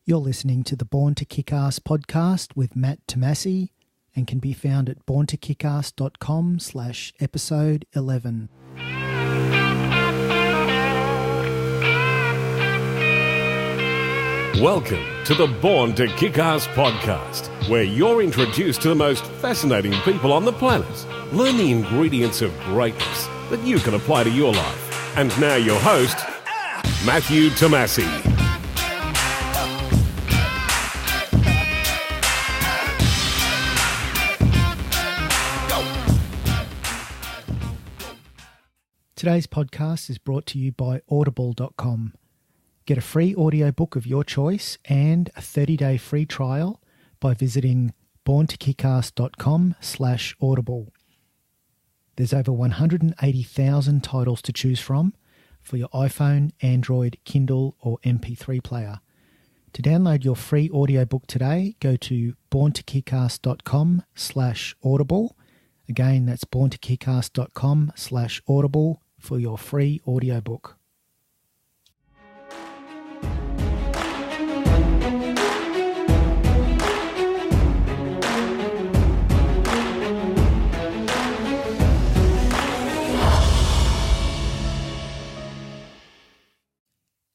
You're listening to the Born to Kick-Ass podcast with Matt Tomasi and can be found at borntokickass.com/episode 11. Welcome to the Born to Kick-Ass podcast, where you're introduced to the most fascinating people on the planet. Learn the ingredients of greatness that you can apply to your life. And now your host, Matthew Tomasi. Today's podcast is brought to you by Audible.com. Get a free audiobook of your choice and a 30-day free trial by visiting borntokickass.com/audible. There's over 180,000 titles to choose from for your iPhone, Android, Kindle or MP3 player. To download your free audiobook today, go to borntokickass.com/audible. Again, that's borntokickass.com/audible for your free audiobook.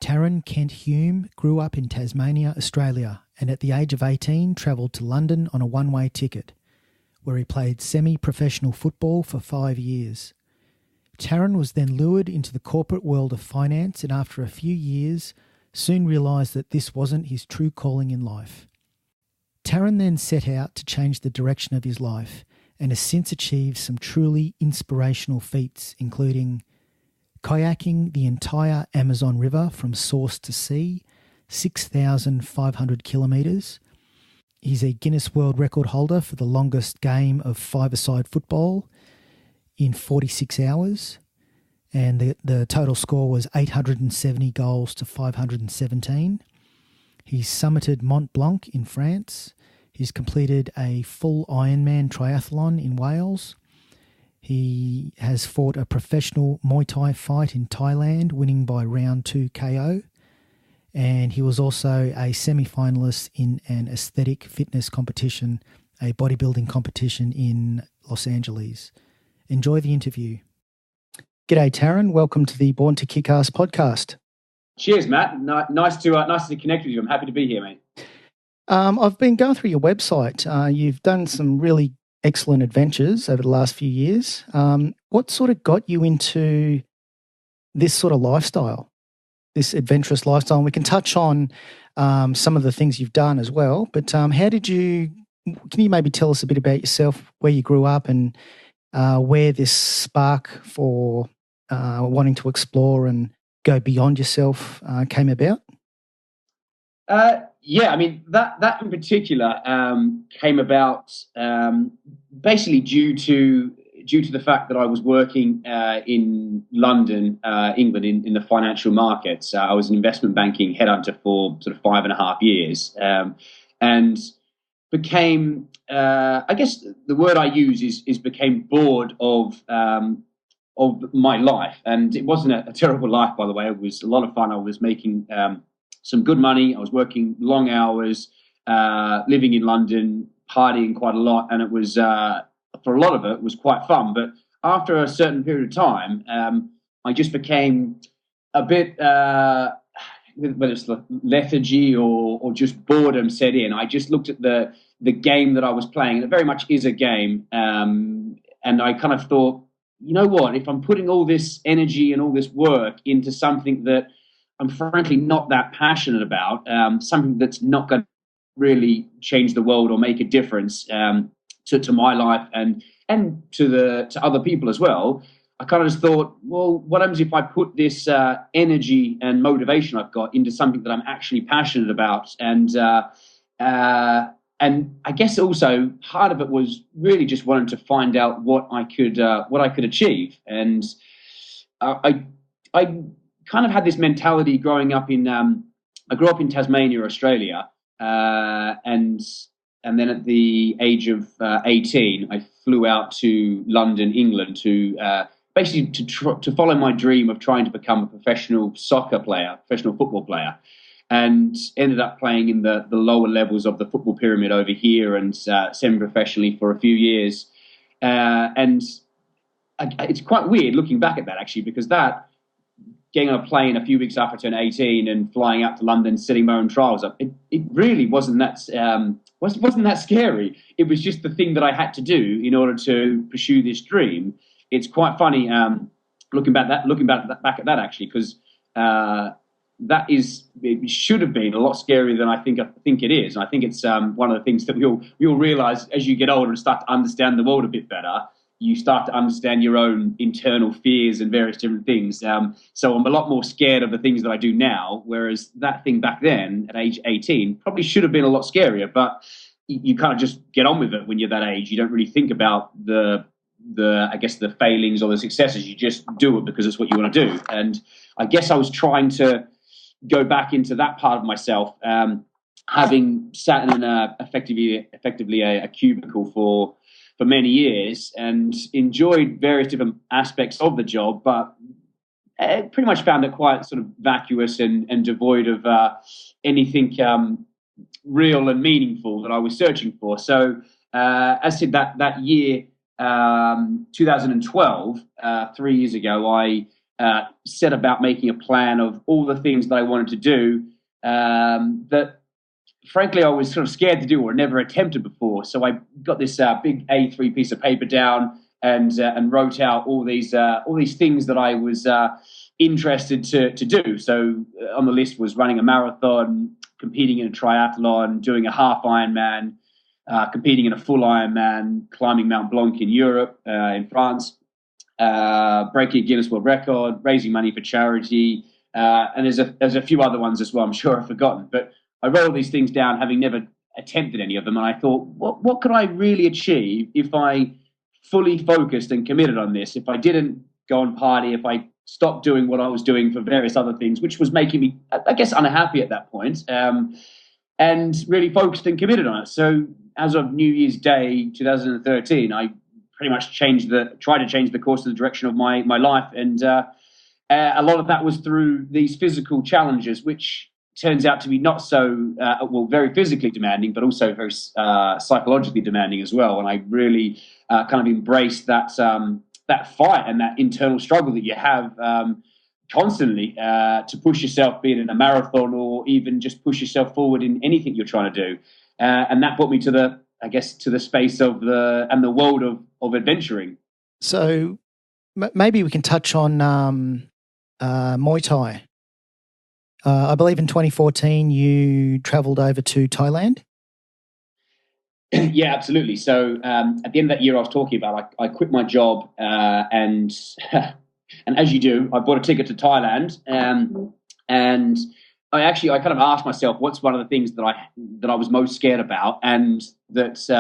Taryn Kent Hume grew up in Tasmania, Australia, and at the age of 18 travelled to London on a one-way ticket, where he played semi-professional football for 5 years. Taryn was then lured into the corporate world of finance and after a few years soon realised that this wasn't his true calling in life. Taryn then set out to change the direction of his life and has since achieved some truly inspirational feats, including kayaking the entire Amazon River from source to sea, 6,500 kilometres. He's a Guinness World Record holder for the longest game of five-a-side football in 46 hours, and the total score was 870 goals to 517. He's summited Mont Blanc in France. He's completed a full Ironman triathlon in Wales. He has fought a professional Muay Thai fight in Thailand, winning by round 2 KO. And he was also a semi-finalist in an aesthetic fitness competition, a bodybuilding competition in Los Angeles. Enjoy the interview. G'day, Taryn. Welcome to the Born to Kick-Ass podcast. Cheers, Matt. Nice to connect with you. I'm happy to be here, mate. I've been going through your website. You've done some really excellent adventures over the last few years. What sort of got you into this sort of lifestyle, this adventurous lifestyle? And we can touch on some of the things you've done as well. But can you maybe tell us a bit about yourself, where you grew up and where this spark for wanting to explore and go beyond yourself came about? Yeah, I mean, that in particular came about basically due to the fact that I was working in London, England, in the financial markets. I was an investment banking headhunter for sort of 5.5 years, and became, I guess the word I use is became bored of my life. And it wasn't a terrible life, by the way. It was a lot of fun. I was making some good money. I was working long hours, living in London, partying quite a lot. And it was, for a lot of it, was quite fun. But after a certain period of time, I just became a bit, whether it's lethargy or just boredom set in. I just looked at the game that I was playing, and it very much is a game. And I kind of thought, you know what, if I'm putting all this energy and all this work into something that I'm frankly not that passionate about, something that's not going to really change the world or make a difference to my life and to other people as well, I kind of just thought, well, what happens if I put this energy and motivation I've got into something that I'm actually passionate about? And I guess also part of it was really just wanting to find out what I could achieve. And I kind of had this mentality growing up in. I grew up in Tasmania, Australia, and then at the age of 18, I flew out to London, England, to basically to follow my dream of trying to become a professional football player. and ended up playing in the lower levels of the football pyramid over here and semi-professionally for a few years. And it's quite weird looking back at that, actually, because that, getting on a plane a few weeks after I turned 18 and flying out to London, setting my own trials up, it really wasn't that wasn't that scary. It was just the thing that I had to do in order to pursue this dream. It's quite funny looking back at that actually, because it should have been a lot scarier than I think it is. And I think it's one of the things that we all realize as you get older and start to understand the world a bit better. You start to understand your own internal fears and various different things. So I'm a lot more scared of the things that I do now, whereas that thing back then at age 18 probably should have been a lot scarier, but you kind of just get on with it when you're that age. You don't really think about the failings or the successes. You just do it because it's what you want to do. And I guess I was trying to go back into that part of myself, having sat in effectively a cubicle for many years and enjoyed various different aspects of the job, but pretty much found it quite sort of vacuous and devoid of anything real and meaningful that I was searching for. So as I said, that year, 2012, 3 years ago, I set about making a plan of all the things that I wanted to do that frankly, I was sort of scared to do or never attempted before. So I got this big A3 piece of paper down and wrote out all these things that I was interested to do. So on the list was running a marathon, competing in a triathlon, doing a half Ironman, competing in a full Ironman, climbing Mount Blanc in Europe, in France, breaking a Guinness World Record, raising money for charity, and there's a few other ones as well. I'm sure I've forgotten, but I wrote all these things down, having never attempted any of them, and I thought, what could I really achieve if I fully focused and committed on this? If I didn't go and party, if I stopped doing what I was doing for various other things, which was making me, I guess, unhappy at that point, and really focused and committed on it. So as of New Year's Day 2013, I pretty much tried to change the course of the direction of my life, and a lot of that was through these physical challenges, which turns out to be not so, very physically demanding, but also very psychologically demanding as well. And I really kind of embraced that fight and that internal struggle that you have constantly to push yourself, be it in a marathon or even just push yourself forward in anything you're trying to do. And that brought me to the space of the world of adventuring. So maybe we can touch on Muay Thai. I believe in 2014 you travelled over to Thailand. Yeah, absolutely. So at the end of that year I was talking about, I quit my job and as you do, I bought a ticket to Thailand, and I kind of asked myself, what's one of the things that I was most scared about and that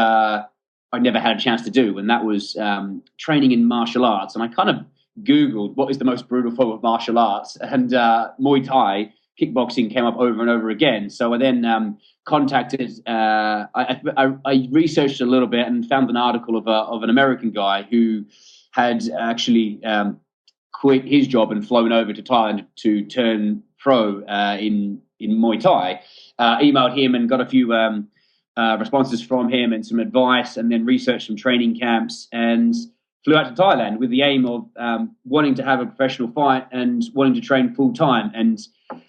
I never had a chance to do, and that was training in martial arts. And I kind of Googled what is the most brutal form of martial arts, and Muay Thai, kickboxing came up over and over again. So I then contacted, I researched a little bit and found an article of an American guy who had actually quit his job and flown over to Thailand to turn pro in Muay Thai. Emailed him and got a few responses from him and some advice, and then researched some training camps and flew out to Thailand with the aim of wanting to have a professional fight and wanting to train full time, and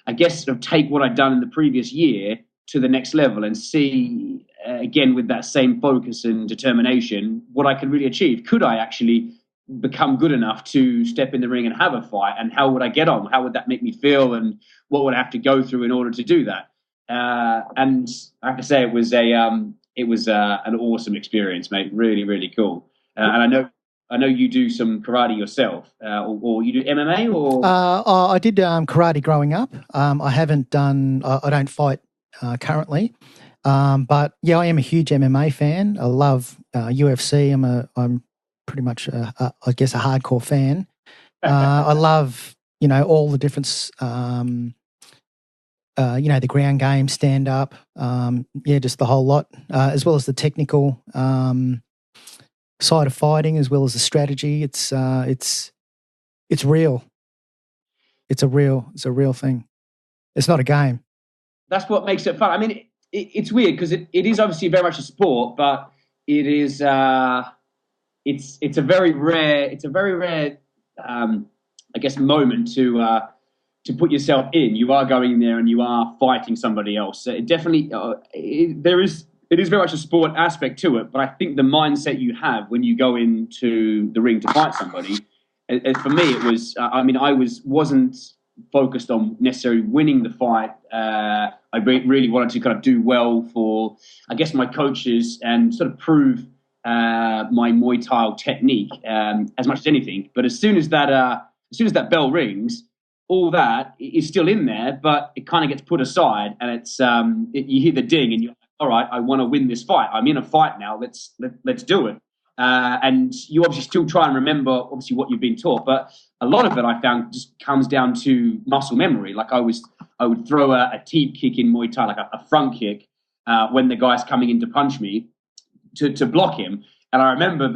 I guess sort of take what I'd done in the previous year to the next level and see, again, with that same focus and determination, what I could really achieve. Could I actually become good enough to step in the ring and have a fight, and how would I get on? How would that make me feel, and what would I have to go through in order to do that? And I have to say, it was an awesome experience, mate. Really, really cool. And I know you do some karate yourself, or you do MMA, or? I did karate growing up. I haven't done. I don't fight currently, but yeah, I am a huge MMA fan. I love UFC. I'm pretty much, I guess, a hardcore fan. I love, all the different, the ground game, stand up, just the whole lot, as well as the technical side of fighting, as well as the strategy. It's real. It's a real thing. It's not a game. that's what makes it fun. I mean, it's weird because it is obviously very much a sport, but it is it's a very rare I guess moment to put yourself in. You are going in there and you are fighting somebody else. So it definitely it is very much a sport aspect to it, but I think the mindset you have when you go into the ring to fight somebody, for me, it was. I mean, I wasn't focused on necessarily winning the fight. I really wanted to kind of do well for, I guess, my coaches and sort of prove my Muay Thai technique as much as anything. But as soon as that bell rings, all that is still in there, but it kind of gets put aside, and it's you hear the ding, and you're like, all right, I want to win this fight. I'm in a fight now. Let's do it. And you obviously still try and remember, obviously, what you've been taught, but a lot of it I found just comes down to muscle memory. Like I would throw a teep kick in Muay Thai, like a front kick, when the guy's coming in to punch me to block him. And I remember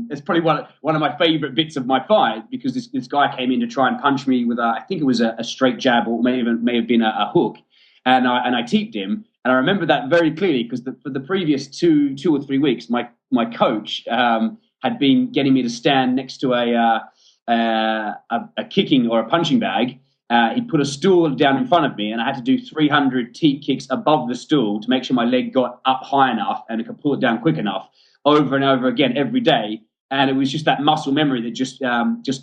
it's probably one of my favourite bits of my fight, because this guy came in to try and punch me with I think it was a straight jab, or may have been a hook, and I teeped him. And I remember that very clearly because for the previous two or 3 weeks, my coach had been getting me to stand next to a kicking or a punching bag. He put a stool down in front of me, and I had to do 300 teep kicks above the stool to make sure my leg got up high enough and I could pull it down quick enough, over and over again every day. And it was just that muscle memory that just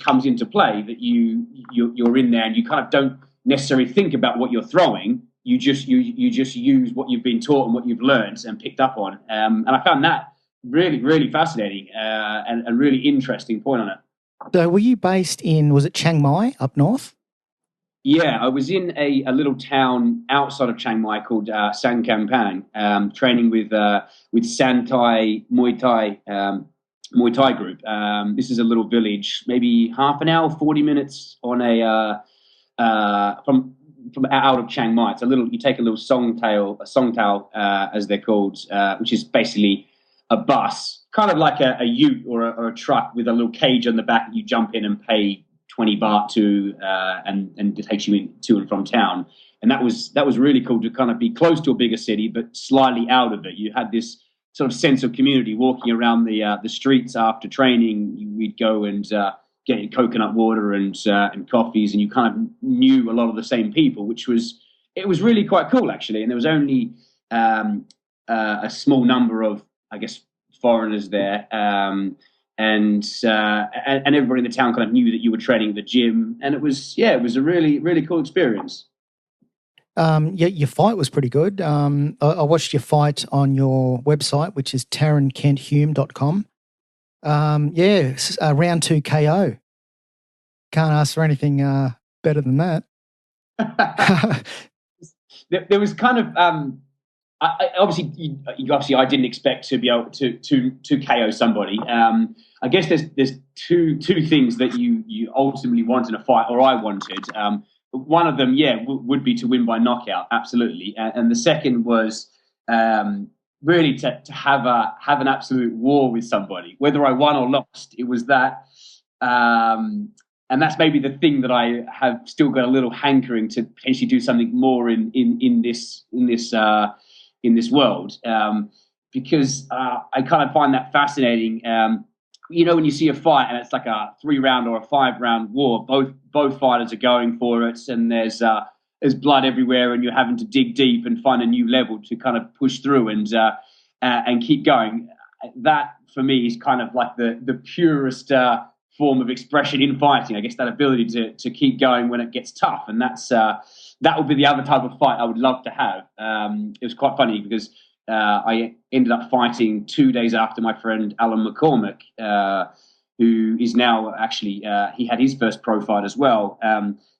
comes into play, that you're in there and you kind of don't necessarily think about what you're throwing. You just use what you've been taught and what you've learned and picked up on. And I found that really, really fascinating and really interesting point on it. So were you based in, was it Chiang Mai up north? Yeah, I was in a little town outside of Chiang Mai called San Kampang, training with Santai Muay Thai group. This is a little village, maybe half an hour, 40 minutes on from out of Chiang Mai. It's you take a little songthaew, as they're called, which is basically a bus, kind of like a ute or a truck with a little cage on the back that you jump in and pay 20 baht to, and it takes you to and from town. And that was really cool to kind of be close to a bigger city, but slightly out of it. You had this sort of sense of community walking around the streets after training. We'd go and get coconut water and coffees, and you kind of knew a lot of the same people, it was really quite cool actually. And there was only a small number of, I guess, foreigners there. And everybody in the town kind of knew that you were training at the gym, and it was a really, really cool experience. Your fight was pretty good. I watched your fight on your website, which is TarynKentHume.com. Round 2 KO. Can't ask for anything better than that. There was kind of obviously I didn't expect to be able to KO somebody. I guess there's two things that you ultimately want in a fight, or I wanted. One of them, would be to win by knockout, absolutely, and the second was really to have an absolute war with somebody, whether I won or lost. It was that, and that's maybe the thing that I have still got a little hankering to potentially do something more in this world, because I kind of find that fascinating. When you see a fight and it's like a 3-round or a 5-round war, both fighters are going for it, and there's blood everywhere, and you're having to dig deep and find a new level to kind of push through and keep going. That for me is kind of like the purest form of expression in fighting. I guess that ability to keep going when it gets tough, and that would be the other type of fight I would love to have. It was quite funny because I ended up fighting 2 days after my friend Alan McCormick, who is now actually, he had his first pro fight as well.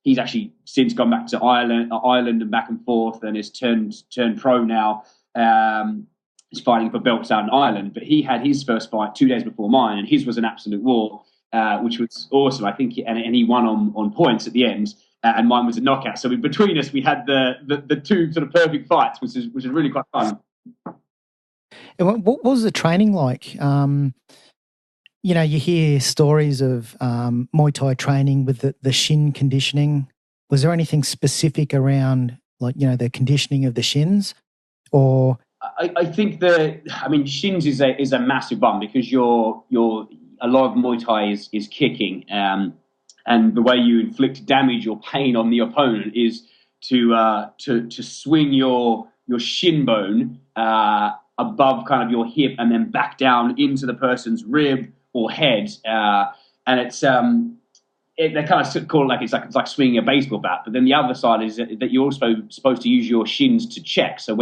He's actually since gone back to Ireland and back and forth, and has turned pro now. He's fighting for belts out in Ireland, but he had his first fight 2 days before mine, and his was an absolute war, which was awesome. I think, and he won on points at the end. And mine was a knockout. So between us, we had the two sort of perfect fights, which is really quite fun. And what was the training like? You hear stories of Muay Thai training with the shin conditioning. Was there anything specific around like, the conditioning of the shins, or? I think shins is a massive one, because a lot of Muay Thai is kicking, and the way you inflict damage or pain on the opponent is to swing your shin bone above kind of your hip and then back down into the person's rib or head, and it's they kind of call it it's like swinging a baseball bat. But then the other side is that you're also supposed to use your shins to check. So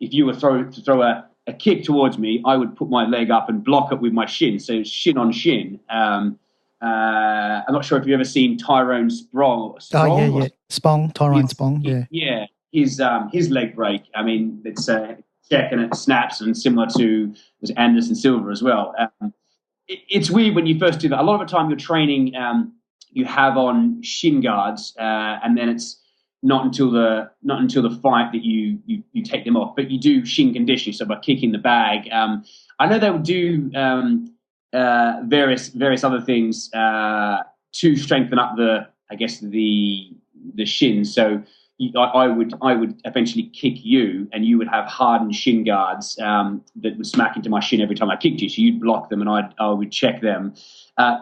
if you were to throw a kick towards me, I would put my leg up and block it with my shin, so shin on shin. I'm not sure if you've ever seen Tyrone Sprong. Yeah. Tyrone Spong, yeah. Yeah, his leg break. I mean, it's check and it snaps, and similar to Anderson Silva as well. It's weird when you first do that. A lot of the time you're training, you have on shin guards, and then it's not until the fight that you take them off. But you do shin conditioning, so by kicking the bag. I know they would do various other things to strengthen up the shins. So I would eventually kick you, and you would have hardened shin guards that would smack into my shin every time I kicked you. So you'd block them, and I would check them.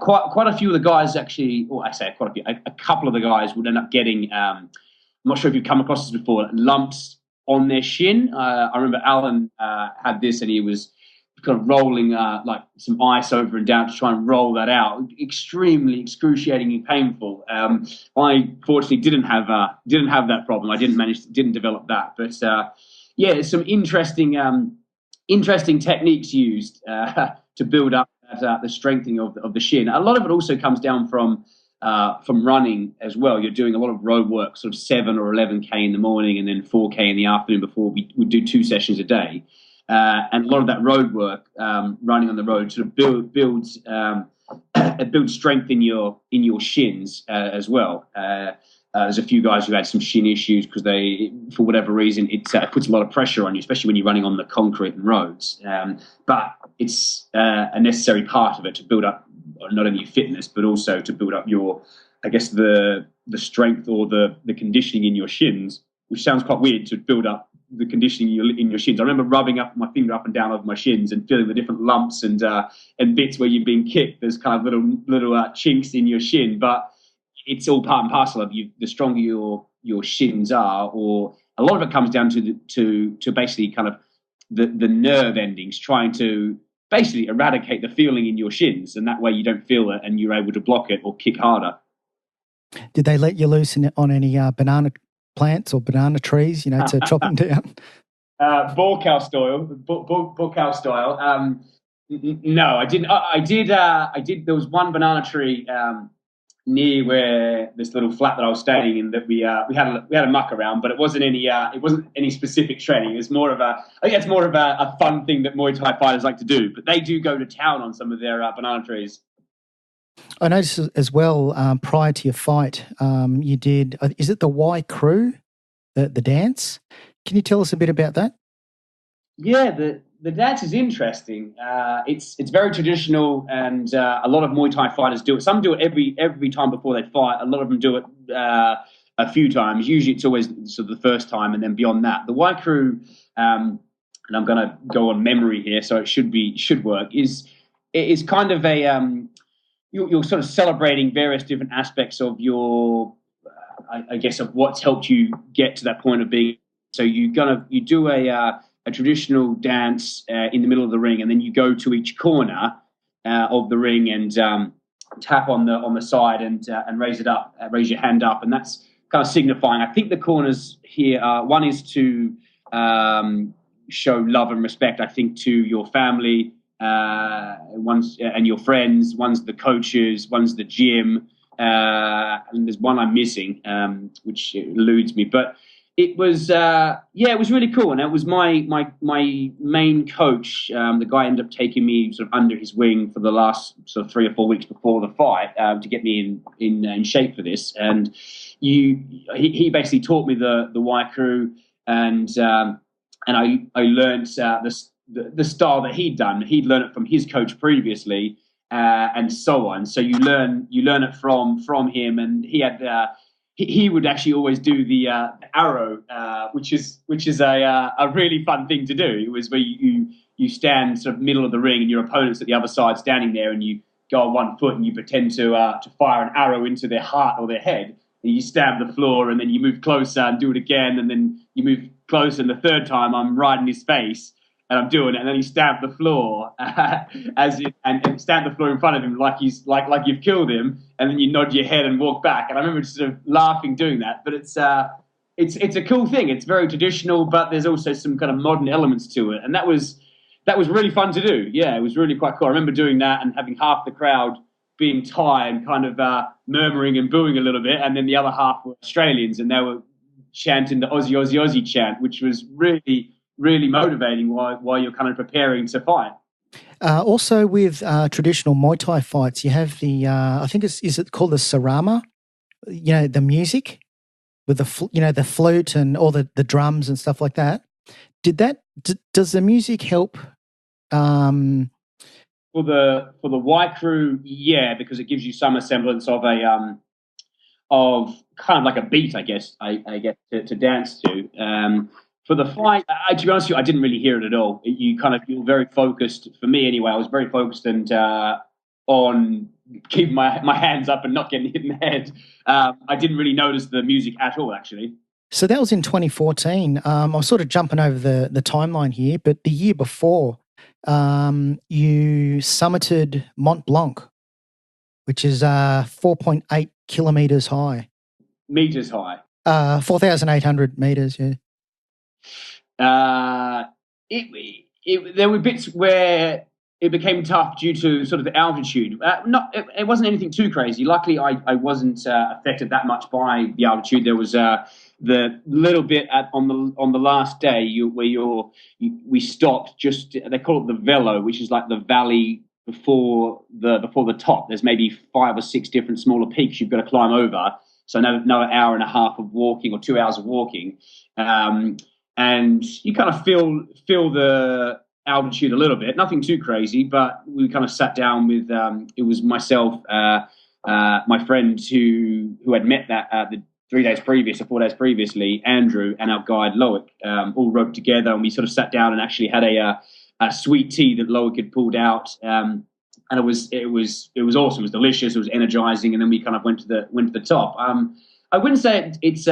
Quite a few of the guys actually, or I say quite a few, a couple of the guys would end up getting. I'm not sure if you've come across this before, lumps on their shin. I remember Alan had this, and he was kind of rolling like some ice over and down to try and roll that out. Extremely excruciatingly painful. I fortunately didn't have that problem. I didn't develop that. But there's some interesting techniques used to build up the strengthening of the shin. A lot of it also comes down from running as well. You're doing a lot of road work, sort of 7 or 11K in the morning and then 4K in the afternoon before we would do 2 sessions a day. And a lot of that road work, running on the road, sort of builds strength in your shins as well. There's a few guys who had some shin issues because they, for whatever reason, it puts a lot of pressure on you, especially when you're running on the concrete and roads. But it's a necessary part of it to build up not only your fitness, but also to build up your, I guess, the strength or the conditioning in your shins, which sounds quite weird, to build up the conditioning in your shins. I remember rubbing up my finger up and down over my shins and feeling the different lumps and bits where you've been kicked. There's kind of little chinks in your shin, but it's all part and parcel of you. The stronger your shins are, or a lot of it comes down to basically kind of the nerve endings trying to basically eradicate the feeling in your shins, and that way you don't feel it and you're able to block it or kick harder. Did they let you loose on any banana plants or banana trees, to chop them down? Ball cow style. No, I didn't. I did. There was one banana tree near where this little flat that I was staying in that we had a muck around, but it wasn't any specific training. It's more of a fun thing that Muay Thai fighters like to do. But they do go to town on some of their banana trees. I noticed as well, prior to your fight, you did, is it the Y Crew, the dance? Can you tell us a bit about that? Yeah, the dance is interesting. It's very traditional, and a lot of Muay Thai fighters do it. Some do it every time before they fight. A lot of them do it a few times. Usually it's always sort of the first time, and then beyond that. The Y Crew, and I'm going to go on memory here, so it should work, is kind of a... You're sort of celebrating various different aspects of your, I guess, of what's helped you get to that point of being. So you do a traditional dance in the middle of the ring, and then you go to each corner of the ring and tap on the side and raise it up, raise your hand up, and that's kind of signifying. I think the corners here are, one is to show love and respect, I think, to your family. One's and your friends, one's the coaches, one's the gym, and there's one I'm missing, which eludes me. But it was, it was really cool, and it was my main coach. The guy ended up taking me sort of under his wing for the last sort of 3 or 4 weeks before the fight to get me in shape for this. And he basically taught me the Y Crew, and I learned the style that he'd done. He'd learned it from his coach previously, and so on. So you learn it from him, and he had he would actually always do the arrow, which is a really fun thing to do. It was where you stand sort of middle of the ring and your opponent's at the other side standing there, and you go on one foot and you pretend to fire an arrow into their heart or their head. And you stab the floor, and then you move closer and do it again, and then you move closer, and the third time I'm right in his face and I'm doing it, and then you stab the floor and stab the floor in front of him like he's like you've killed him, and then you nod your head and walk back. And I remember just sort of laughing doing that. But it's a cool thing. It's very traditional, but there's also some kind of modern elements to it, and that was really fun to do. Yeah, it was really quite cool. I remember doing that and having half the crowd being Thai and kind of murmuring and booing a little bit, and then the other half were Australians, and they were chanting the Aussie, Aussie, Aussie chant, which was really, really motivating while you're kind of preparing to fight. Also, with traditional Muay Thai fights, you have the I think is it called the sarama? You know, the music with the flute and all the drums and stuff like that. Does the music help? For the Waikru, yeah, because it gives you some semblance of a of kind of like a beat, I guess to dance to. For the fight, to be honest with you, I didn't really hear it at all. You're very focused. For me, anyway, I was very focused and on keeping my hands up and not getting hit in the head. I didn't really notice the music at all, actually. So that was in 2014. I'm sort of jumping over the timeline here, but the year before, you summited Mont Blanc, which is 4.8 kilometers high. Meters high. 4,800 meters. Yeah. There were bits where it became tough due to sort of the altitude. It wasn't anything too crazy. Luckily, I wasn't affected that much by the altitude. There was the little bit on the last day we stopped. Just they call it the velo, which is like the valley before the top. There's maybe 5 or 6 different smaller peaks you've got to climb over. So another hour and a half of walking or 2 hours of walking. And you kind of feel the altitude a little bit, nothing too crazy, but we kind of sat down with it was myself, my friend who had met the 3 days previous or 4 days previously, Andrew, and our guide Loic, all roped together, and we sort of sat down and actually had a sweet tea that Loic had pulled out, and it was awesome. It was delicious. It was energizing, and then we kind of went to the top. I wouldn't say it's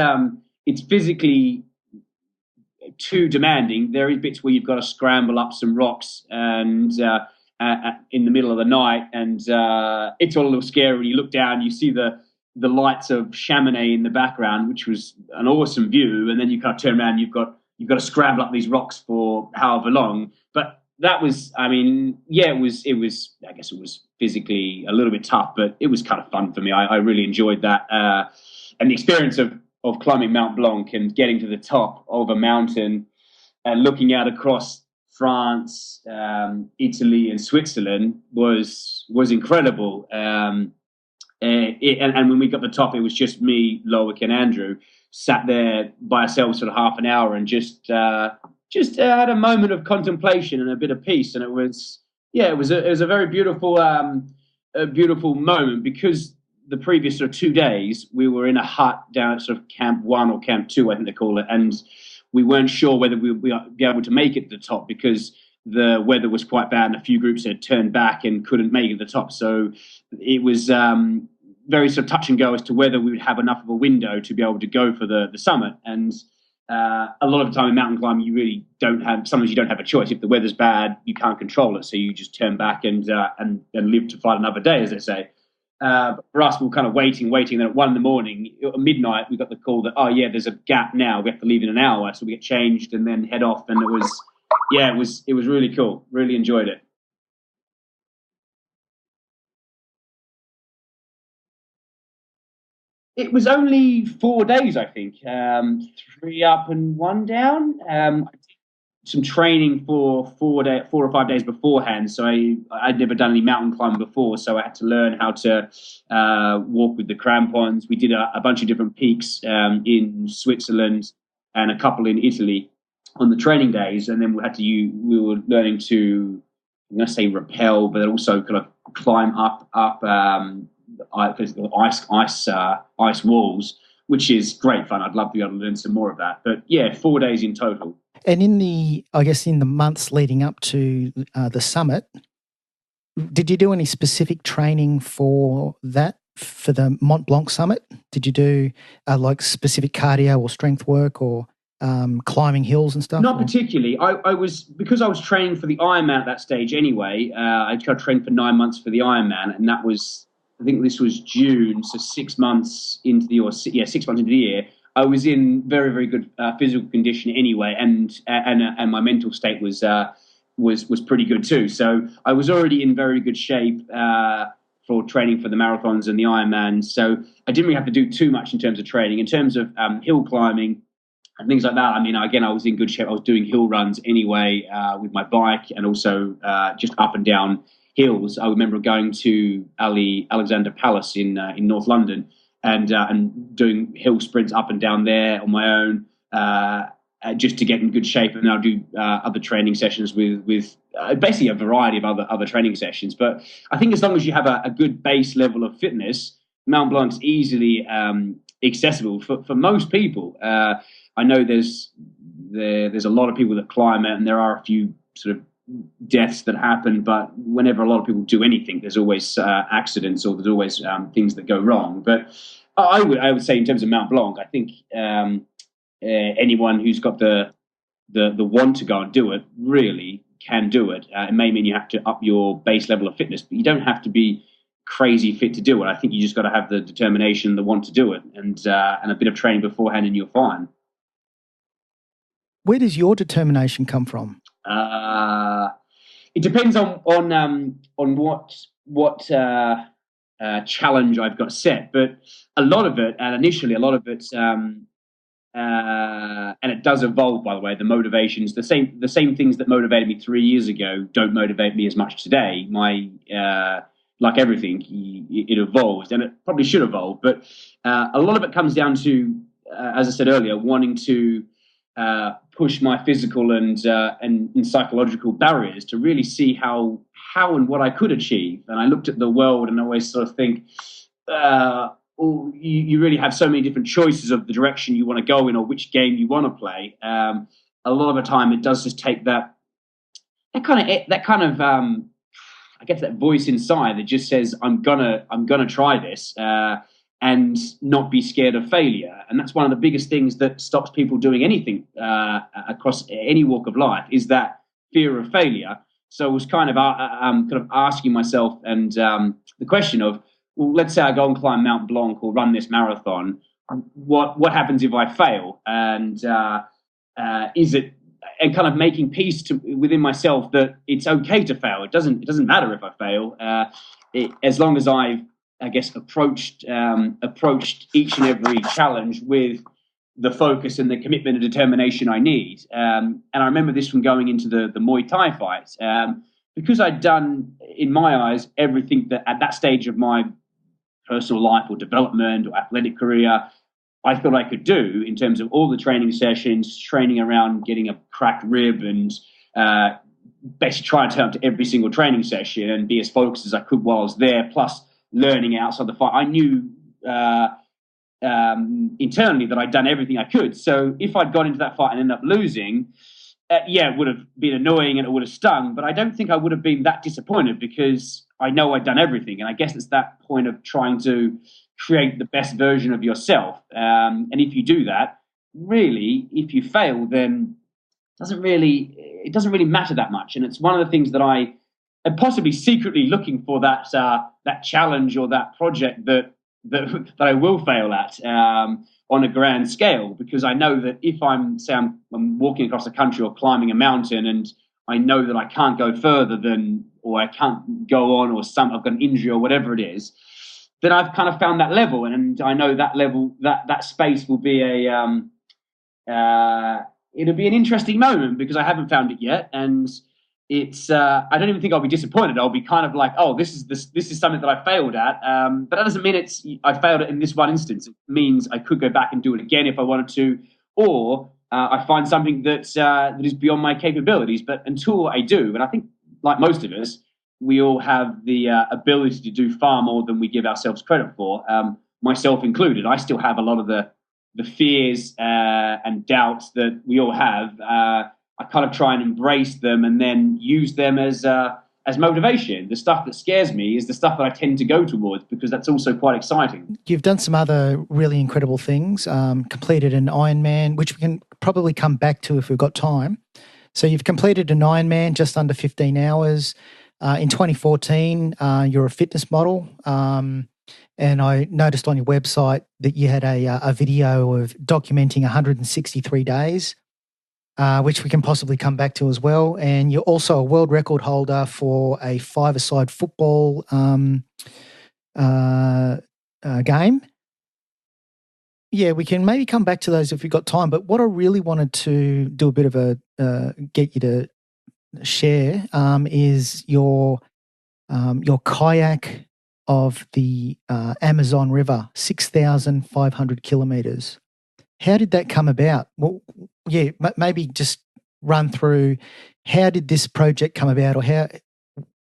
physically too demanding. There is bits where you've got to scramble up some rocks and in the middle of the night, and it's all a little scary when you look down. You see the lights of Chamonix in the background, which was an awesome view, and then you kind of turn around. And you've got to scramble up these rocks for however long. But that was, I mean, yeah, it was. I guess it was physically a little bit tough, but it was kind of fun for me. I really enjoyed that, and the experience of climbing Mont Blanc and getting to the top of a mountain and looking out across France, Italy, and Switzerland was incredible. And when we got to the top, it was just me, Loic, and Andrew sat there by ourselves for half an hour and just had a moment of contemplation and a bit of peace. And it was a very beautiful moment, because the previous sort of 2 days we were in a hut down at sort of Camp 1 or Camp 2, I think they call it, and we weren't sure whether we would be able to make it to the top because the weather was quite bad and a few groups had turned back and couldn't make it to the top. So it was very sort of touch and go as to whether we would have enough of a window to be able to go for the summit. And a lot of the time in mountain climbing, you really don't have. Sometimes you don't have a choice. If the weather's bad, you can't control it, so you just turn back and live to fight another day, as they say. But for us, we were kind of waiting. Then at 1 a.m, at midnight, we got the call that, there's a gap now. We have to leave in an hour. So we get changed and then head off. And it was really cool. Really enjoyed it. It was only 4 days, I think. 3 up and 1 down. I did some training for 4 or 5 days beforehand. So I'd never done any mountain climbing before, so I had to learn how to walk with the crampons. We did a bunch of different peaks in Switzerland and a couple in Italy on the training days, and then we were learning to, I'm going to say rappel, but also kind of climb up ice walls, which is great fun. I'd love to be able to learn some more of that. But yeah, 4 days in total. And in the months leading up to the summit, did you do any specific training for that, for the Mont Blanc summit? Did you do like specific cardio or strength work or climbing hills and stuff? Not particularly. I was, because I was training for the Ironman at that stage anyway. I trained for 9 months for the Ironman, and that was, I think this was June, so 6 months into the year. 6 months into the year. I was in very, very good physical condition anyway, and my mental state was pretty good too. So I was already in very good shape for training for the marathons and the Ironman. So I didn't really have to do too much in terms of training. In terms of hill climbing and things like that, I mean, again, I was in good shape. I was doing hill runs anyway with my bike, and also just up and down hills. I remember going to Alexandra Palace in North London and doing hill sprints up and down there on my own, just to get in good shape. And I'll do other training sessions with basically a variety of other training sessions. But I think as long as you have a good base level of fitness, Mount Blanc's easily accessible for most people. I know there's a lot of people that climb it, and there are a few sort of deaths that happen, but whenever a lot of people do anything, there's always accidents, or there's always things that go wrong. But I would say, in terms of Mount Blanc, I think anyone who's got the want to go and do it really can do it. It may mean you have to up your base level of fitness, but you don't have to be crazy fit to do it. I think you just got to have the determination, the want to do it, and a bit of training beforehand, and you're fine. Where does your determination come from? It depends on what challenge I've got set, but a lot of it, and initially a lot of it, and it does evolve, by the way. The motivations, the same things that motivated me 3 years ago don't motivate me as much today. Like everything, it evolves, and it probably should evolve. But a lot of it comes down to, as I said earlier, wanting to push my physical and psychological barriers to really see how and what I could achieve. And I looked at the world, and I always sort of think, you really have so many different choices of the direction you want to go in, or which game you want to play. A lot of the time, it does just take that kind of I guess that voice inside that just says, I'm gonna try this, and not be scared of failure. And that's one of the biggest things that stops people doing anything across any walk of life, is that fear of failure. So I was kind of asking myself, and the question of, well, let's say I go and climb Mount Blanc or run this marathon. What happens if I fail? And is it, and kind of making peace within myself that it's okay to fail. It doesn't matter if I fail, as long as I guess approached each and every challenge with the focus and the commitment and determination I need. And I remember this from going into the Muay Thai fight, because I'd done, in my eyes, everything that at that stage of my personal life or development or athletic career I thought I could do, in terms of all the training sessions, training around getting a cracked rib, and basically trying to turn up to every single training session and be as focused as I could while I was there, plus learning outside the fight. I knew internally that I'd done everything I could. So if I'd got into that fight and ended up losing, it would have been annoying and it would have stung, but I don't think I would have been that disappointed, because I know I'd done everything. And I guess it's that point of trying to create the best version of yourself. And if you do that, really, if you fail, then it doesn't really matter that much. And it's one of the things that I am possibly secretly looking for, that challenge or that project that I will fail at on a grand scale, because I know that if I'm walking across the country or climbing a mountain, and I know that I can't go further or I can't go on, or I've got an injury or whatever it is, then I've kind of found that level, and I know that level, that space will be it'll be an interesting moment, because I haven't found it yet, and it's I don't even think I'll be disappointed. I'll be kind of like, oh, this is something that I failed at, but that doesn't mean I failed it in this one instance. It means I could go back and do it again if I wanted to, or I find something that is beyond my capabilities. But until I do, and I think, like most of us, we all have the ability to do far more than we give ourselves credit for, myself included. I still have a lot of the the fears and doubts that we all have, I kind of try and embrace them and then use them as motivation. The stuff that scares me is the stuff that I tend to go towards because that's also quite exciting. You've done some other really incredible things, completed an Ironman, which we can probably come back to if we've got time. So you've completed an Ironman just under 15 hours. In 2014, you're a fitness model. And I noticed on your website that you had a video of documenting 163 days, which we can possibly come back to as well. And you're also a world record holder for a five-a-side football game. Yeah, we can maybe come back to those if we've got time. But what I really wanted to do a bit of get you to share is your kayak of the Amazon River, 6,500 kilometres. How did that come about? Well, yeah, maybe just run through how did this project come about, or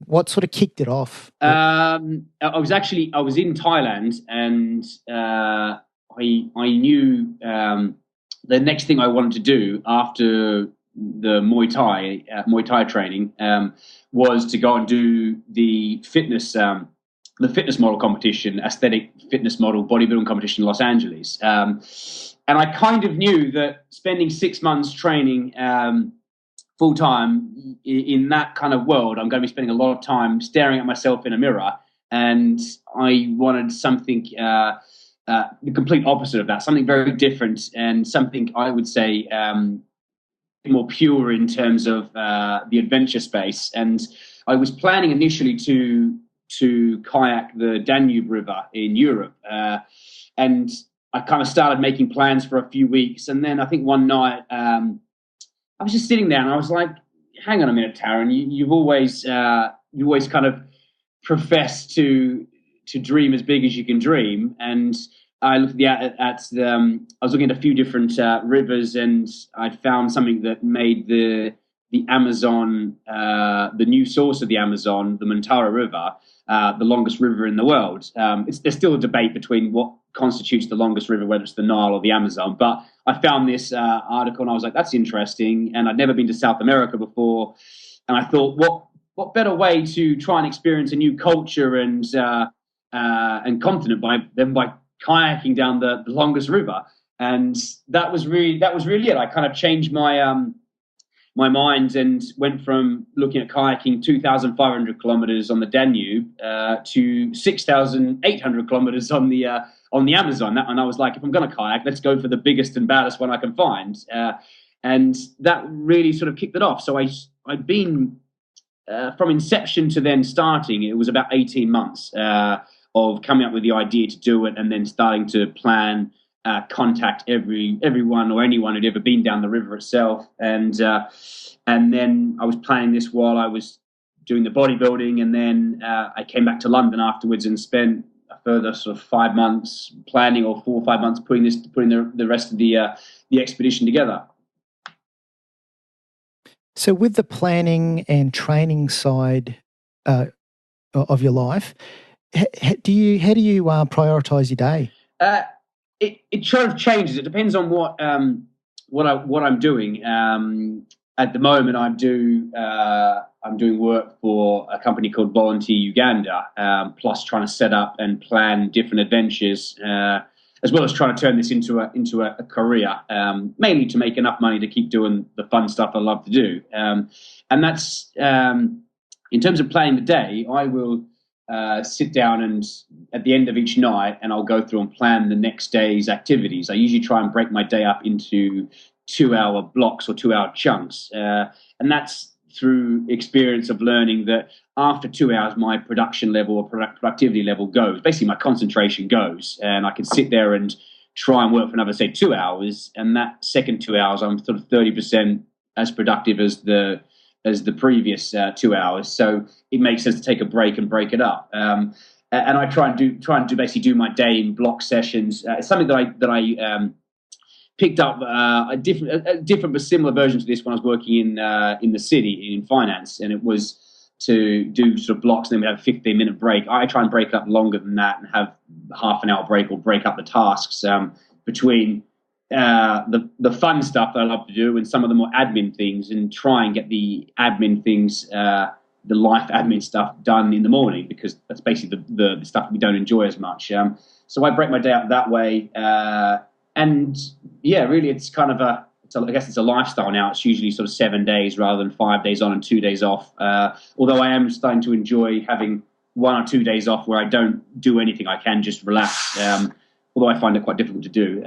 what sort of kicked it off? I was in Thailand, and I knew the next thing I wanted to do after the Muay Thai training was to go and do the fitness model competition, aesthetic fitness model bodybuilding competition in Los Angeles. And I kind of knew that spending 6 months training full time in that kind of world, I'm going to be spending a lot of time staring at myself in a mirror. And I wanted something the complete opposite of that, something very different, and something I would say more pure in terms of the adventure space. And I was planning initially to kayak the Danube River in Europe, and I kind of started making plans for a few weeks. And then I think one night I was just sitting there and I was like, hang on a minute, Taryn, you've always kind of professed to dream as big as you can dream. And I looked I was looking at a few different rivers, and I found something that made the Amazon, the new source of the Amazon, the Mantara River, the longest river in the world. There's still a debate between what constitutes the longest river, whether it's the Nile or the Amazon. But I found this article and I was like, that's interesting. And I'd never been to South America before. And I thought, what better way to try and experience a new culture and continent than by kayaking down the longest river. And that was really it. I kind of changed my mind and went from looking at kayaking 2,500 kilometers on the Danube to 6,800 kilometers on the Amazon. And I was like, if I'm going to kayak, let's go for the biggest and baddest one I can find. And that really sort of kicked it off. So I'd been from inception to then starting, it was about 18 months of coming up with the idea to do it, and then starting to plan, contact everyone or anyone who'd ever been down the river itself. And then I was planning this while I was doing the bodybuilding, and then I came back to London afterwards and spent a further sort of 5 months planning, or 4 or 5 months putting the rest of the expedition together. So with the planning and training side of your life, how do you prioritize your day? It sort of changes. It depends on what I'm doing. At the moment, I'm doing work for a company called Volunteer Uganda, plus trying to set up and plan different adventures, as well as trying to turn this into a career, mainly to make enough money to keep doing the fun stuff I love to do. And that's in terms of planning the day. I will sit down and at the end of each night, and I'll go through and plan the next day's activities. I usually try and break my day up into 2-hour blocks or 2-hour chunks. And that's through experience of learning that after 2 hours, my production level or productivity level goes. Basically, my concentration goes, and I can sit there and try and work for another, say, 2 hours. And that second 2 hours, I'm sort of 30% as productive as the previous 2 hours. So it makes sense to take a break and break it up. And I try and do basically do my day in block sessions. It's something that I picked up a different but similar version to this when I was working in the city in finance, and it was to do sort of blocks, and then we have a 15-minute break. I try and break it up longer than that and have half an hour break, or break up the tasks between the fun stuff that I love to do, and some of the more admin things, and try and get the admin things, the life admin stuff done in the morning, because that's basically the stuff we don't enjoy as much. So I break my day up that way, and yeah, really, it's kind of I guess it's a lifestyle now. It's usually sort of 7 days rather than 5 days on and 2 days off. Although I am starting to enjoy having 1 or 2 days off where I don't do anything. I can just relax. Although I find it quite difficult to do.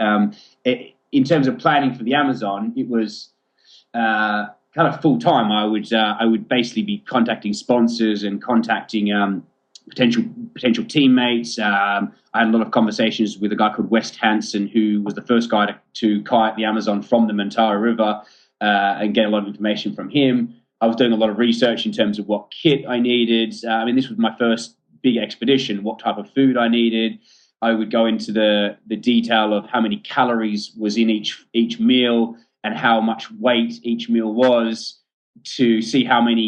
In terms of planning for the Amazon, it was kind of full time. I would basically be contacting sponsors and contacting potential teammates. I had a lot of conversations with a guy called West Hansen, who was the first guy to kayak the Amazon from the Mantara River, and get a lot of information from him. I was doing a lot of research in terms of what kit I needed. This was my first big expedition, what type of food I needed. I would go into the detail of how many calories was in each meal and how much weight each meal was, to see how much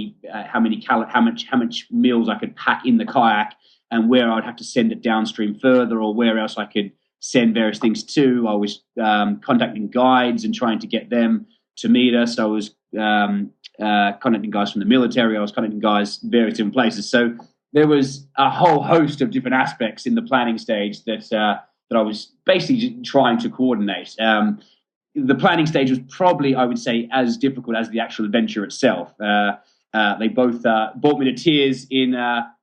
meals I could pack in the kayak, and where I'd have to send it downstream further, or where else I could send various things to. I was contacting guides and trying to get them to meet us. I was contacting guys from the military. I was contacting guys various different places. So there was a whole host of different aspects in the planning stage that I was basically trying to coordinate. The planning stage was probably, I would say, as difficult as the actual adventure itself. They both brought me to tears in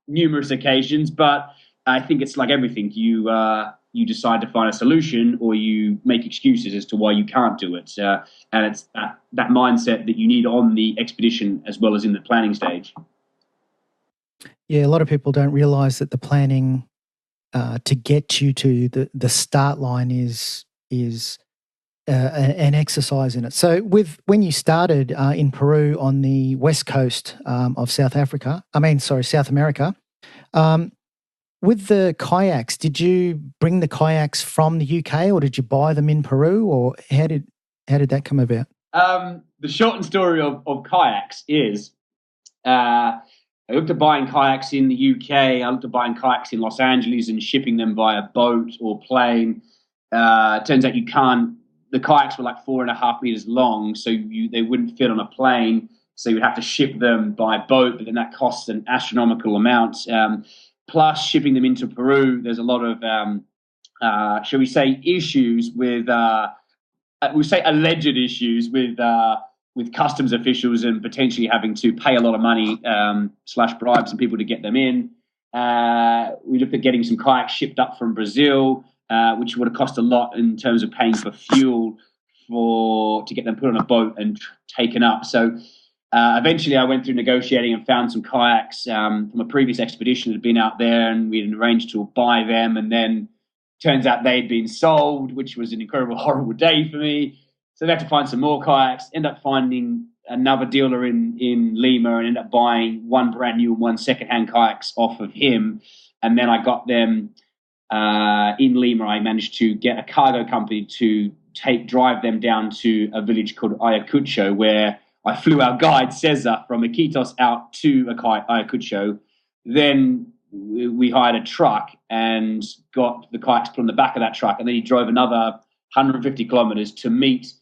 numerous occasions, but I think it's like everything. You decide to find a solution, or you make excuses as to why you can't do it. And it's that mindset that you need on the expedition as well as in the planning stage. Yeah, a lot of people don't realise that the planning to get you to the start line is an exercise in it. So when you started in Peru on the west coast of South America, with the kayaks, did you bring the kayaks from the UK, or did you buy them in Peru, or how did that come about? The shortened story of kayaks is I looked at buying kayaks in the UK. I looked at buying kayaks in Los Angeles and shipping them via boat or plane. Turns out you can't. The kayaks were like 4.5 meters long, so they wouldn't fit on a plane. So you'd have to ship them by boat, but then that costs an astronomical amount. Plus, shipping them into Peru, there's a lot of, shall we say, issues with, alleged issues with customs officials, and potentially having to pay a lot of money / bribe some people to get them in. We looked at getting some kayaks shipped up from Brazil, which would have cost a lot in terms of paying for fuel to get them put on a boat and taken up. So eventually I went through negotiating and found some kayaks from a previous expedition that had been out there, and we had arranged to buy them, and then turns out they'd been sold, which was an incredible, horrible day for me. So I had to find some more kayaks, end up finding another dealer in Lima, and end up buying one brand new and one secondhand kayaks off of him. And then I got them in Lima. I managed to get a cargo company to drive them down to a village called Ayacucho, where I flew our guide Cesar from Iquitos out to Ayacucho. Then we hired a truck and got the kayaks put on the back of that truck, and then he drove another 150 kilometers to meet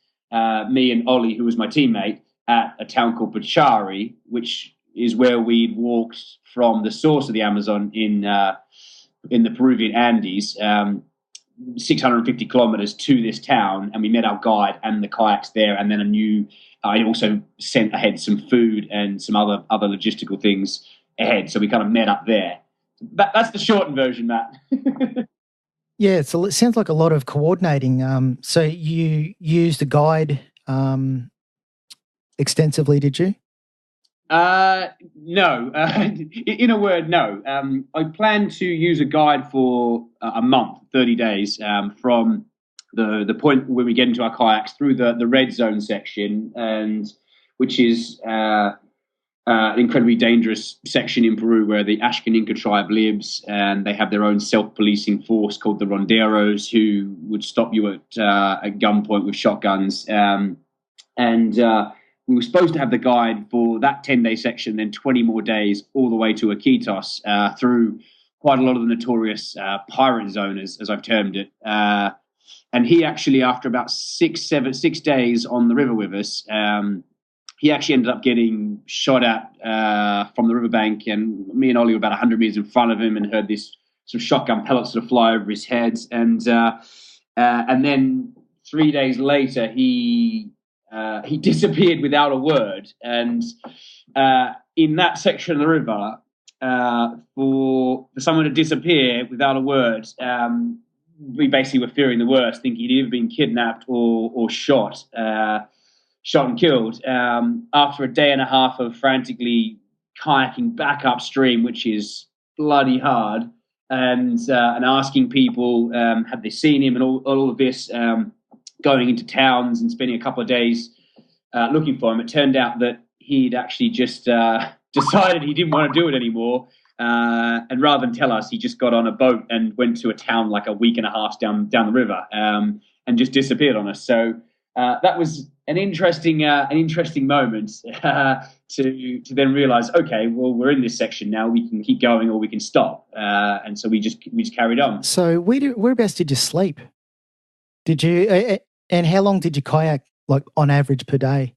me and Ollie, who was my teammate, at a town called Pachari, which is where we'd walked from the source of the Amazon in the Peruvian Andes, 650 kilometers to this town, and we met our guide and the kayaks there. And then I also sent ahead some food and some other logistical things ahead, so we kind of met up there. That's the shortened version, Matt. Yeah, so it sounds like a lot of coordinating. So you used a guide extensively, did you? No. In a word, no. I plan to use a guide for a month, 30 days, from the point where we get into our kayaks through the red zone section, and which is an incredibly dangerous section in Peru where the Ashkaninka tribe lives, and they have their own self-policing force called the Ronderos, who would stop you at gunpoint with shotguns. We were supposed to have the guide for that 10-day section, then 20 more days all the way to Iquitos through quite a lot of the notorious pirate zone, as I've termed it. And he actually, after about 6 days on the river with us, he actually ended up getting shot at from the riverbank. And me and Ollie were about 100 meters in front of him and heard this sort of shotgun pellets sort of fly over his head. And then 3 days later, he disappeared without a word. And in that section of the river, for someone to disappear without a word, we basically were fearing the worst, thinking he'd either been kidnapped or shot and killed. After a day and a half of frantically kayaking back upstream, which is bloody hard, and asking people had they seen him, and all of this, going into towns and spending a couple of days looking for him, it turned out that he'd actually just decided he didn't want to do it anymore. And rather than tell us, he just got on a boat and went to a town like a week and a half down the river, and just disappeared on us. So that was an interesting moment to then realise, okay, well, we're in this section now. We can keep going or we can stop. And so we just carried on. So whereabouts did you sleep? Did you and how long did you kayak, like on average per day?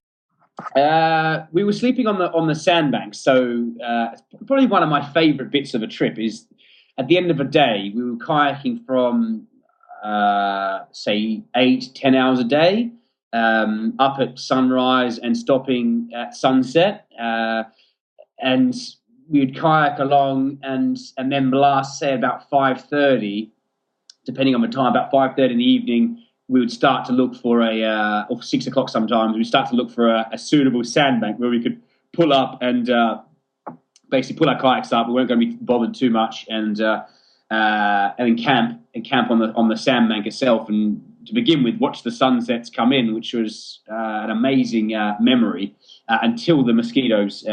We were sleeping on the sandbanks. So probably one of my favourite bits of a trip is at the end of a day, we were kayaking from say 8-10 hours a day, up at sunrise and stopping at sunset, and we would kayak along, and then the last, say, about 5:30, depending on the time, about 5:30 in the evening, we would start to look for or 6 o'clock sometimes, we'd start to look for a suitable sandbank where we could pull up and basically pull our kayaks up. We weren't going to be bothered too much, and then camp on the sandbank itself, and to begin with, watch the sunsets come in, which was an amazing memory until the mosquitoes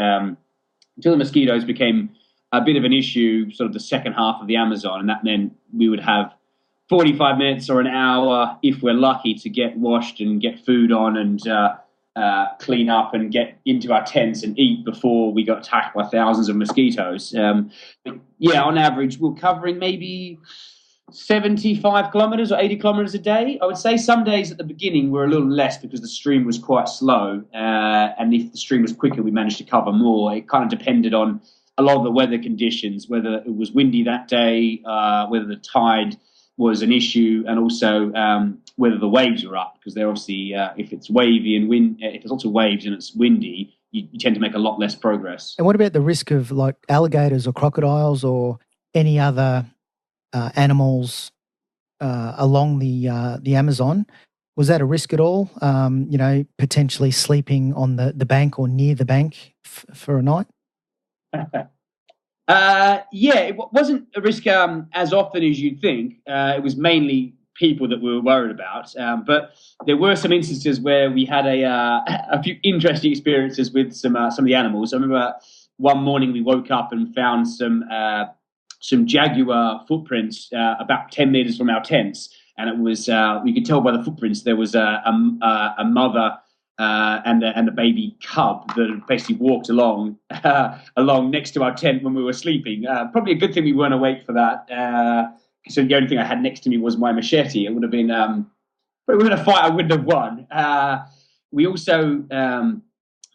became a bit of an issue, sort of the second half of the Amazon, and that meant we would have 45 minutes or an hour, if we're lucky, to get washed and get food on and clean up and get into our tents and eat before we got attacked by thousands of mosquitoes. But yeah, on average, we're covering maybe 75 kilometers or 80 kilometers a day. I would say some days at the beginning were a little less because the stream was quite slow. And if the stream was quicker, we managed to cover more. It kind of depended on a lot of the weather conditions, whether it was windy that day, whether the tide was an issue, and also whether the waves were up, because they're obviously, if it's wavy and if there's lots of waves and it's windy, you tend to make a lot less progress. And what about the risk of like alligators or crocodiles or any other animals along the Amazon? Was that a risk at all? Potentially sleeping on the bank or near the bank for a night? It wasn't a risk as often as you'd think. It was mainly people that we were worried about. But there were some instances where we had a few interesting experiences with some of the animals. I remember one morning we woke up and found some jaguar footprints about 10 meters from our tents, and it was we could tell by the footprints there was a mother and a baby cub that had basically walked along next to our tent when we were sleeping. Probably a good thing we weren't awake for that. So the only thing I had next to me was my machete. It would have been probably a fight I wouldn't have won. We also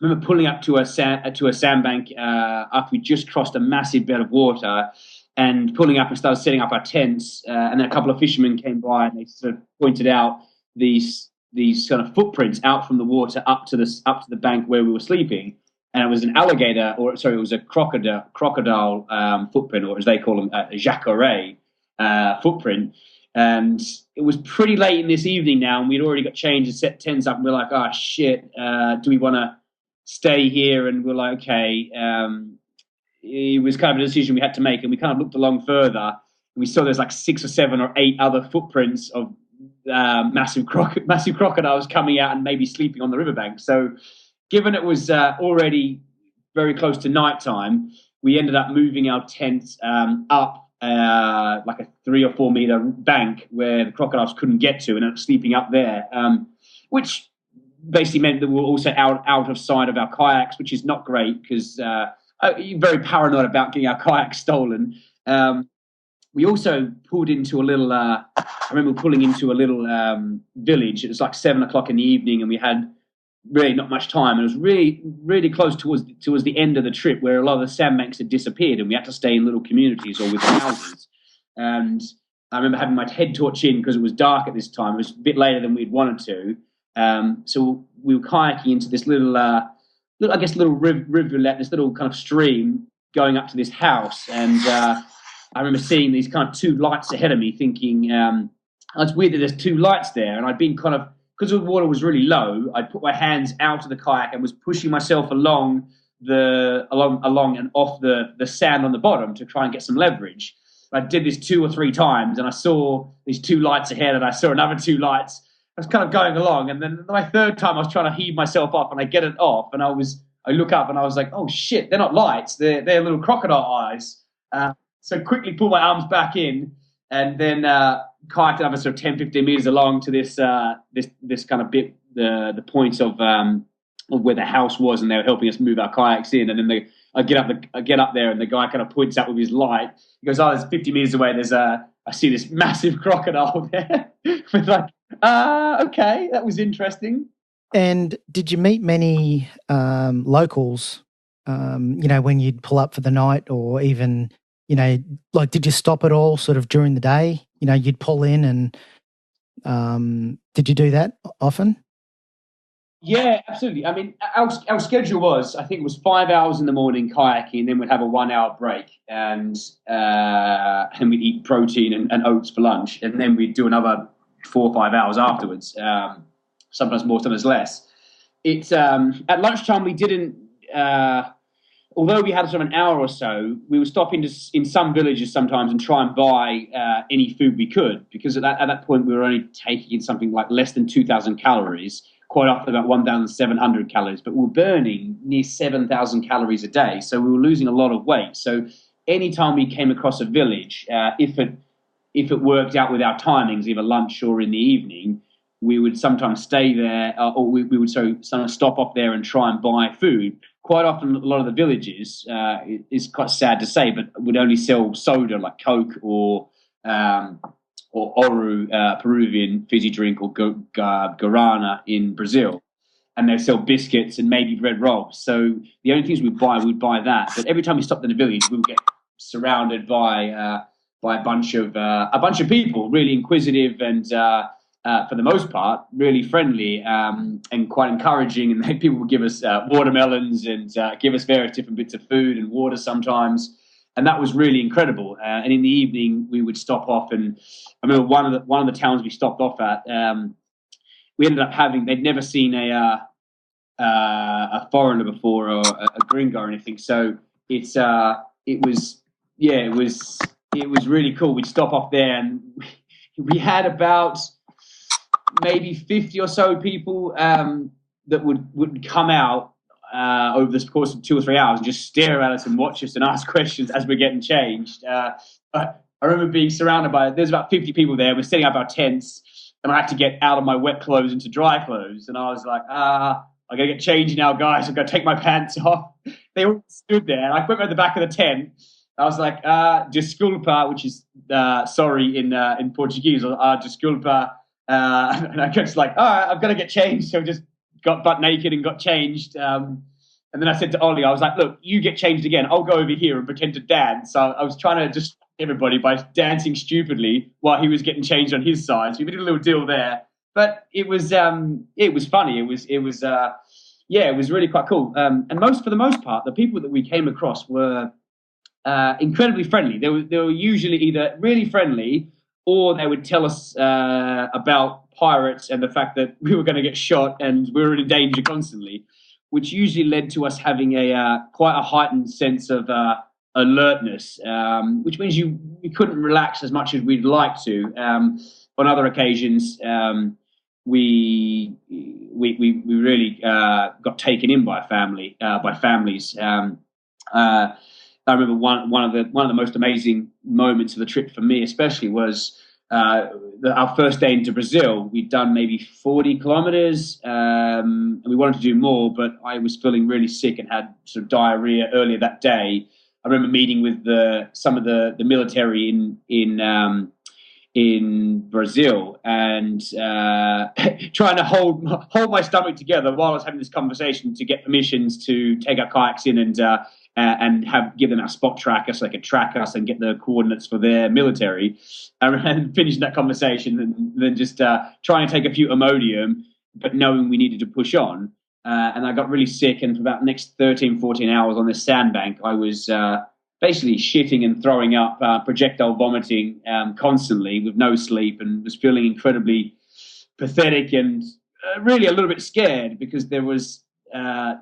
remember pulling up to a sandbank after we just crossed a massive bed of water, and pulling up and started setting up our tents. And then a couple of fishermen came by and they sort of pointed out these kind of footprints out from the water up to the bank where we were sleeping. And it was an alligator, it was a crocodile footprint, or as they call them, a jacare footprint. And it was pretty late in this evening now, and we'd already got changed and set tents up, and we're like, oh shit, do we want to stay here? And we're like, okay. It was kind of a decision we had to make, and we kind of looked along further, and we saw there's like 6 or 7 or 8 other footprints of massive crocodiles coming out and maybe sleeping on the riverbank. So given it was already very close to nighttime, we ended up moving our tent up like a 3 or 4 meter bank where the crocodiles couldn't get to, and ended up sleeping up there, which basically meant that we were also out of sight of our kayaks, which is not great because very paranoid about getting our kayaks stolen. we also pulled into a little. I remember pulling into a little village. It was like 7 o'clock in the evening, and we had really not much time. It was really, really close towards the end of the trip, where a lot of the sandbanks had disappeared, and we had to stay in little communities or with houses. And I remember having my head torch in because it was dark at this time. It was a bit later than we'd wanted to. So we were kayaking into this little rivulet, this little kind of stream going up to this house. And I remember seeing these kind of two lights ahead of me, thinking, it's weird that there's two lights there. And I'd been kind of, because the water was really low, I put my hands out of the kayak and was pushing myself along and off the sand on the bottom to try and get some leverage. I did this 2 or 3 times, and I saw these two lights ahead, and I saw another two lights. I was kind of going along, and then my third time I was trying to heave myself up, and I get it off, and I look up, and I was like, oh shit, they're not lights, they're little crocodile eyes. So quickly pull my arms back in, and then kayaked another sort of 10, 15 meters along to this kind of bit, the point of where the house was, and they were helping us move our kayaks in. And then I get up there, and the guy kind of points out with his light. He goes, "Oh, there's 50 meters away. I see this massive crocodile there." We're like, okay, that was interesting. And did you meet many locals? When you'd pull up for the night, or even, like, did you stop at all, sort of during the day? You'd pull in, and did you do that often? Yeah, absolutely. I mean, our schedule was, I think it was 5 hours in the morning kayaking, and then we'd have a 1 hour break, and we'd eat protein and oats for lunch, and then we'd do another 4 or 5 hours afterwards. Sometimes more, sometimes less. It's at lunchtime we didn't. Although we had sort of an hour or so, we would stop in some villages sometimes and try and buy any food we could, because at that point we were only taking in something like less than 2,000 calories. Quite often about 1,700 calories, but we were burning near 7,000 calories a day. So we were losing a lot of weight. So anytime we came across a village, if it worked out with our timings, either lunch or in the evening, we would sometimes stay there, or we would sometimes stop off there and try and buy food. Quite often, a lot of the villages, it's quite sad to say, but would only sell soda like Coke or Oru, Peruvian fizzy drink, or Guarana in Brazil. And they sell biscuits and maybe bread rolls. So the only things we'd buy that. But every time we stopped in a village, we would get surrounded by a bunch of people, really inquisitive and, for the most part, really friendly and quite encouraging. And people would give us watermelons and give us various different bits of food and water sometimes. And that was really incredible. And in the evening, we would stop off. And I remember one of the towns we stopped off at, we ended up they'd never seen a foreigner before, or a gringo or anything. So it was really cool. We'd stop off there, and we had about maybe 50 or so people that would come out over the course of 2 or 3 hours and just stare at us and watch us and ask questions as we're getting changed. But I remember being surrounded there's about 50 people there. We're setting up our tents, and I had to get out of my wet clothes into dry clothes. And I was like, I got to get changed now, guys. I've got to take my pants off. They all stood there. I went by the back of the tent. I was like, desculpa, which is sorry in Portuguese, or desculpa. And I was like, all right, I've got to get changed. So just got butt naked and got changed. And then I said to Ollie, I was like, look, you get changed again. I'll go over here and pretend to dance. So I was trying to distract everybody by dancing stupidly while he was getting changed on his side. So we did a little deal there. But it was funny. It was really quite cool. And for the most part, the people that we came across were incredibly friendly. They were usually either really friendly, or they would tell us about pirates and the fact that we were going to get shot and we were in danger constantly, which usually led to us having quite a heightened sense of alertness, which means we couldn't relax as much as we'd like to. On other occasions, we really got taken in by families. I remember one of the most amazing moments of the trip for me, especially, was our first day into Brazil. We'd done maybe 40 kilometers, and we wanted to do more, but I was feeling really sick and had sort of diarrhea earlier that day. I remember meeting with some of the military in Brazil and trying to hold my stomach together while I was having this conversation to get permissions to take our kayaks in and give them our spot tracker so they could track us and get the coordinates for their military, and finishing that conversation and then just trying to take a few Imodium, but knowing we needed to push on. And I got really sick, and for about the next 13, 14 hours on this sandbank, I was basically shitting and throwing up, projectile vomiting constantly with no sleep, and was feeling incredibly pathetic and really a little bit scared because there was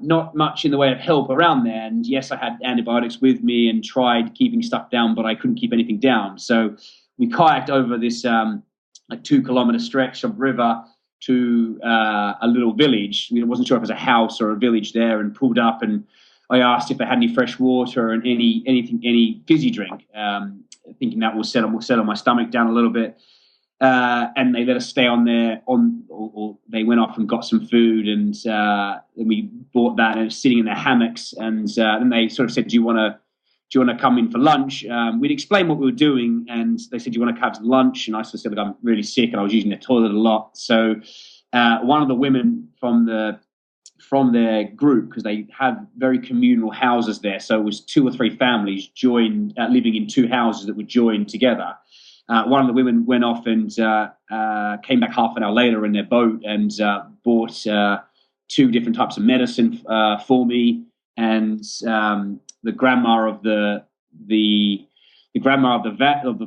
not much in the way of help around there. And yes, I had antibiotics with me and tried keeping stuff down, but I couldn't keep anything down. So we kayaked over this 2-kilometer stretch of river to a little village. I wasn't sure if it was a house or a village there, and pulled up, and I asked if they had any fresh water and any fizzy drink, thinking that will settle my stomach down a little bit. And they let us stay on there. Or they went off and got some food, and we bought that, and it was sitting in their hammocks. And then they sort of said, "Do you want to come in for lunch?" We'd explain what we were doing, and they said, "Do you want to have some lunch?" And I sort of said, "Look, I'm really sick," and I was using the toilet a lot. So one of the women from their group, because they have very communal houses there, so it was 2 or 3 families joined, living in 2 houses that were joined together. One of the women went off and came back half an hour later in their boat and bought 2 different types of medicine for me. And the grandma of the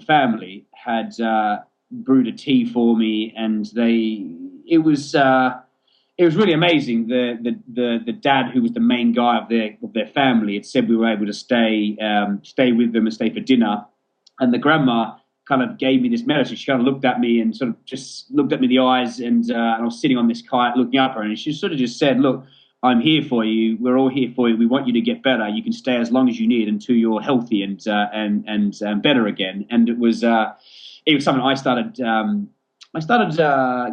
family had brewed a tea for me, and it was really amazing. The dad, who was the main guy of their family, had said we were able to stay with them and stay for dinner. And the grandma kind of gave me this medicine. She kind of looked at me and sort of just looked at me in the eyes, and I was sitting on this kayak looking up at her, and she sort of just said, "Look, I'm here for you. We're all here for you. We want you to get better. You can stay as long as you need until you're healthy and better again." And it was something I started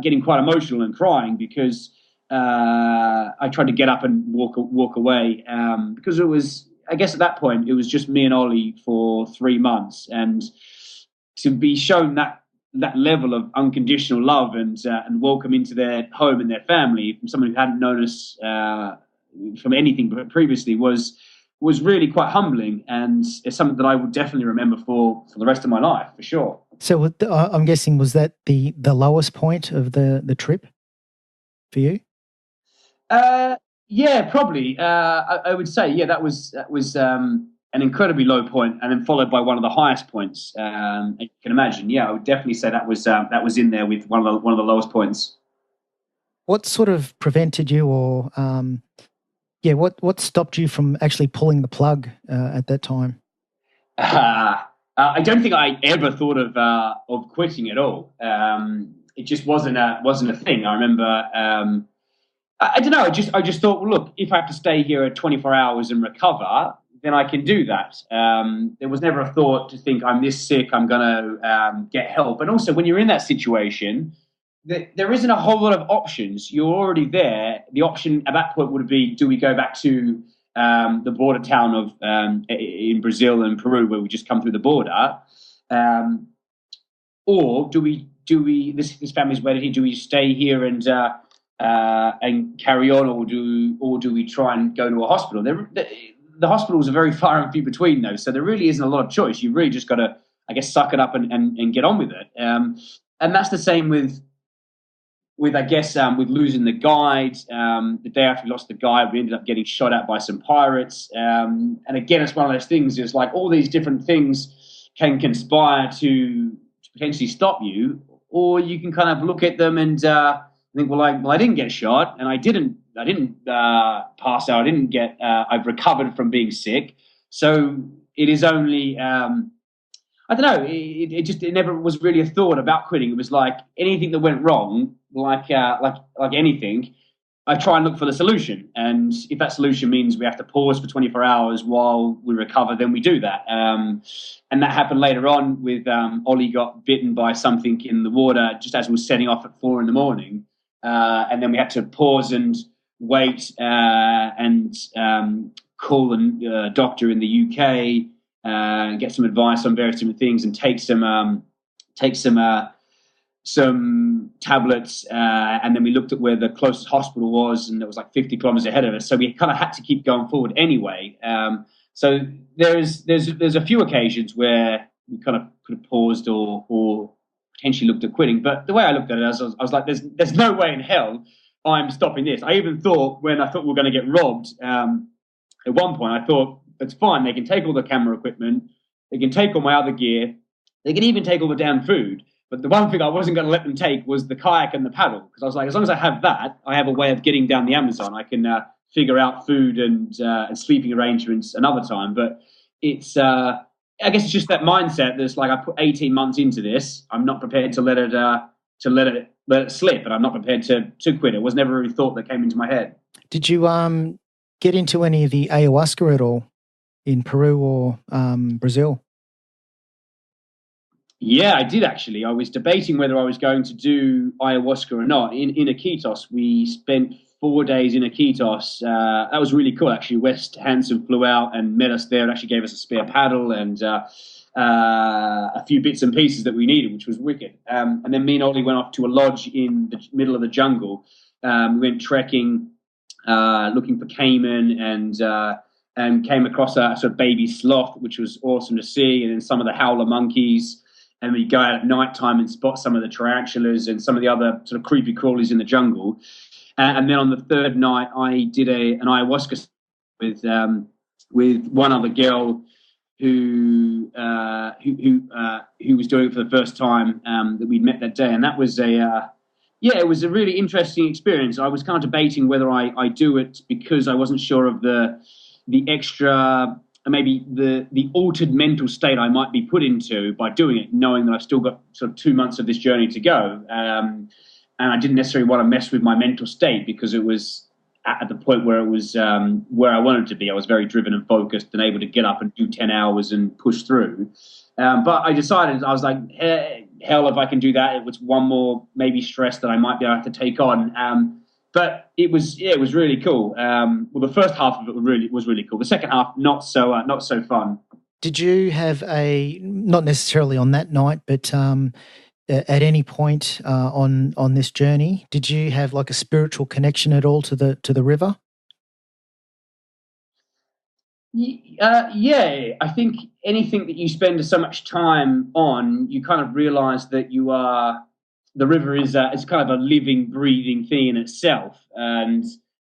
getting quite emotional and crying because I tried to get up and walk away because it was, I guess at that point, it was just me and Ollie for 3 months, and to be shown that level of unconditional love and welcome into their home and their family from someone who hadn't known us from anything previously was really quite humbling, and it's something that I would definitely remember for the rest of my life, for sure. So I'm guessing, was that the lowest point of the trip for you? Yeah, probably. I would say, yeah, that was an incredibly low point, and then followed by one of the highest points. You can imagine. Yeah, I would definitely say that was in there with one of the lowest points. What sort of prevented you, or what stopped you from actually pulling the plug at that time? I don't think I ever thought of quitting at all. It just wasn't a thing. I remember. I don't know. I just thought, well, look, if I have to stay here at 24 hours and recover, then I can do that. There was never a thought to think, I'm this sick, I'm going to get help. And also, when you're in that situation, there isn't a whole lot of options. You're already there. The option at that point would be, do we go back to the border town of in Brazil and Peru, where we just come through the border, or do we this family's wedded here? Do we stay here and carry on, or do we try and go to a hospital? The hospitals are very far and few between, though, so there really isn't a lot of choice. You really just got to, I guess, suck it up and get on with it. And that's the same with losing the guide. The day after we lost the guide, we ended up getting shot at by some pirates. And again, it's one of those things. It's like all these different things can conspire to potentially stop you, or you can kind of look at them and think, well, I didn't get shot, and I didn't pass out. I've recovered from being sick. So it is only, I don't know. It never was really a thought about quitting. It was like anything that went wrong, like anything, I try and look for the solution. And if that solution means we have to pause for 24 hours while we recover, then we do that. And that happened later on with Ollie got bitten by something in the water just as we were setting off at 4 a.m. And then we had to pause and wait and call a doctor in the UK. get some advice on various different things, and take some tablets, and then we looked at where the closest hospital was, and it was like 50 kilometers ahead of us. So we kind of had to keep going forward anyway. So there's a few occasions where we kind of could have paused or potentially looked at quitting. But the way I looked at it, I was like, there's no way in hell I'm stopping this. I even thought, when I thought we were going to get robbed, at one point I thought, it's fine. They can take all the camera equipment. They can take all my other gear. They can even take all the damn food. But the one thing I wasn't going to let them take was the kayak and the paddle, because I was like, as long as I have that, I have a way of getting down the Amazon. I can figure out food and sleeping arrangements another time. But it's, I guess it's just that mindset that's like, I put 18 months into this. I'm not prepared to let it slip, and I'm not prepared to quit. It was never a thought that came into my head. Did you get into any of the ayahuasca at all in Peru or Brazil? Yeah, I did actually. I was debating whether I was going to do ayahuasca or not. In Iquitos, we spent 4 days in Iquitos. That was really cool, actually. West Hansen flew out and met us there and actually gave us a spare paddle and a few bits and pieces that we needed, which was wicked. And then me and Ollie went off to a lodge in the middle of the jungle. We went trekking, looking for caiman, and came across a sort of baby sloth, which was awesome to see, and then some of the howler monkeys. And we go out at night time and spot some of the tarantulas and some of the other sort of creepy crawlies in the jungle. And then on the third night, I did an ayahuasca with one other girl who was doing it for the first time, that we'd met that day. And that was it was a really interesting experience. I was kind of debating whether I do it, because I wasn't sure of the extra, maybe the altered mental state I might be put into by doing it, knowing that I've still got sort of 2 months of this journey to go. And I didn't necessarily want to mess with my mental state, because it was at the point where it was where I wanted to be. I was very driven and focused and able to get up and do 10 hours and push through. But I decided, I was like, hell, if I can do that, it was one more maybe stress that I might be able to take on. But it was really cool. Well, the first half of it was really cool. The second half, not so fun. Did you have not necessarily on that night, but at any point on this journey, did you have like a spiritual connection at all to the river? Yeah, I think anything that you spend so much time on, you kind of realize that the river is kind of a living, breathing thing in itself, and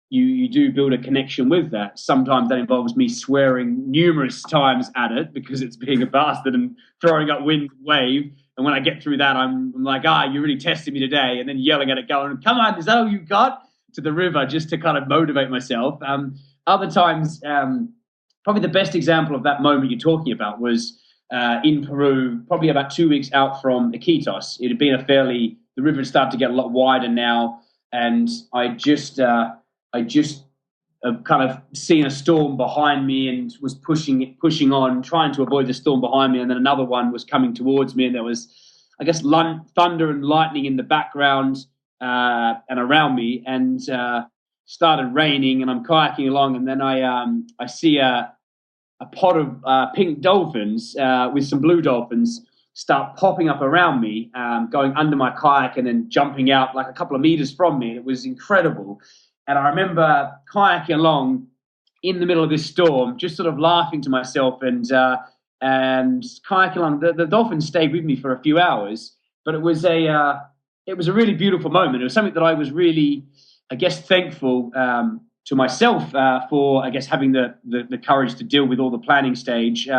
you do build a connection with that. Sometimes that involves me swearing numerous times at it, because it's being a bastard and throwing up wind and wave. And when I get through that, I'm like, you really tested me today, and then yelling at it, going, come on, is that all you got? To the river, just to kind of motivate myself. Other times, probably the best example of that moment you're talking about was in Peru, probably about 2 weeks out from Iquitos. It had been the river had started to get a lot wider now, and I just kind of seen a storm behind me and was pushing on, trying to avoid the storm behind me, and then another one was coming towards me, and there was, I guess, thunder and lightning in the background and around me, and started raining, and I'm kayaking along, and then I see a pod of pink dolphins with some blue dolphins start popping up around me, going under my kayak and then jumping out like a couple of meters from me. It was incredible. And I remember kayaking along in the middle of this storm, just sort of laughing to myself and kayaking along. The dolphins stayed with me for a few hours, but it was a really beautiful moment. It was something that I was really, I guess, thankful to myself for, I guess, having the courage to deal with all the planning stage.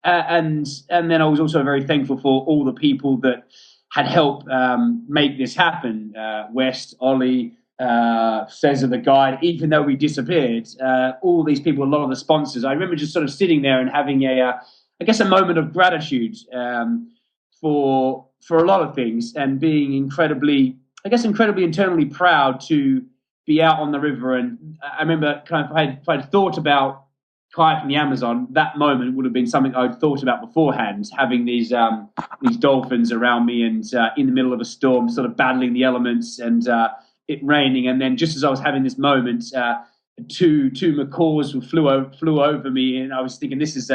And then I was also very thankful for all the people that had helped make this happen. West, Ollie, Cesar, the guide, even though we disappeared, all these people, a lot of the sponsors. I remember just sort of sitting there and having a moment of gratitude for a lot of things, and being incredibly internally proud to be out on the river. And I remember kind of, if I'd thought about kayaking the Amazon, that moment would have been something I'd thought about beforehand, having these dolphins around me and in the middle of a storm, sort of battling the elements and it raining. And then just as I was having this moment, two macaws flew over me, and I was thinking, this is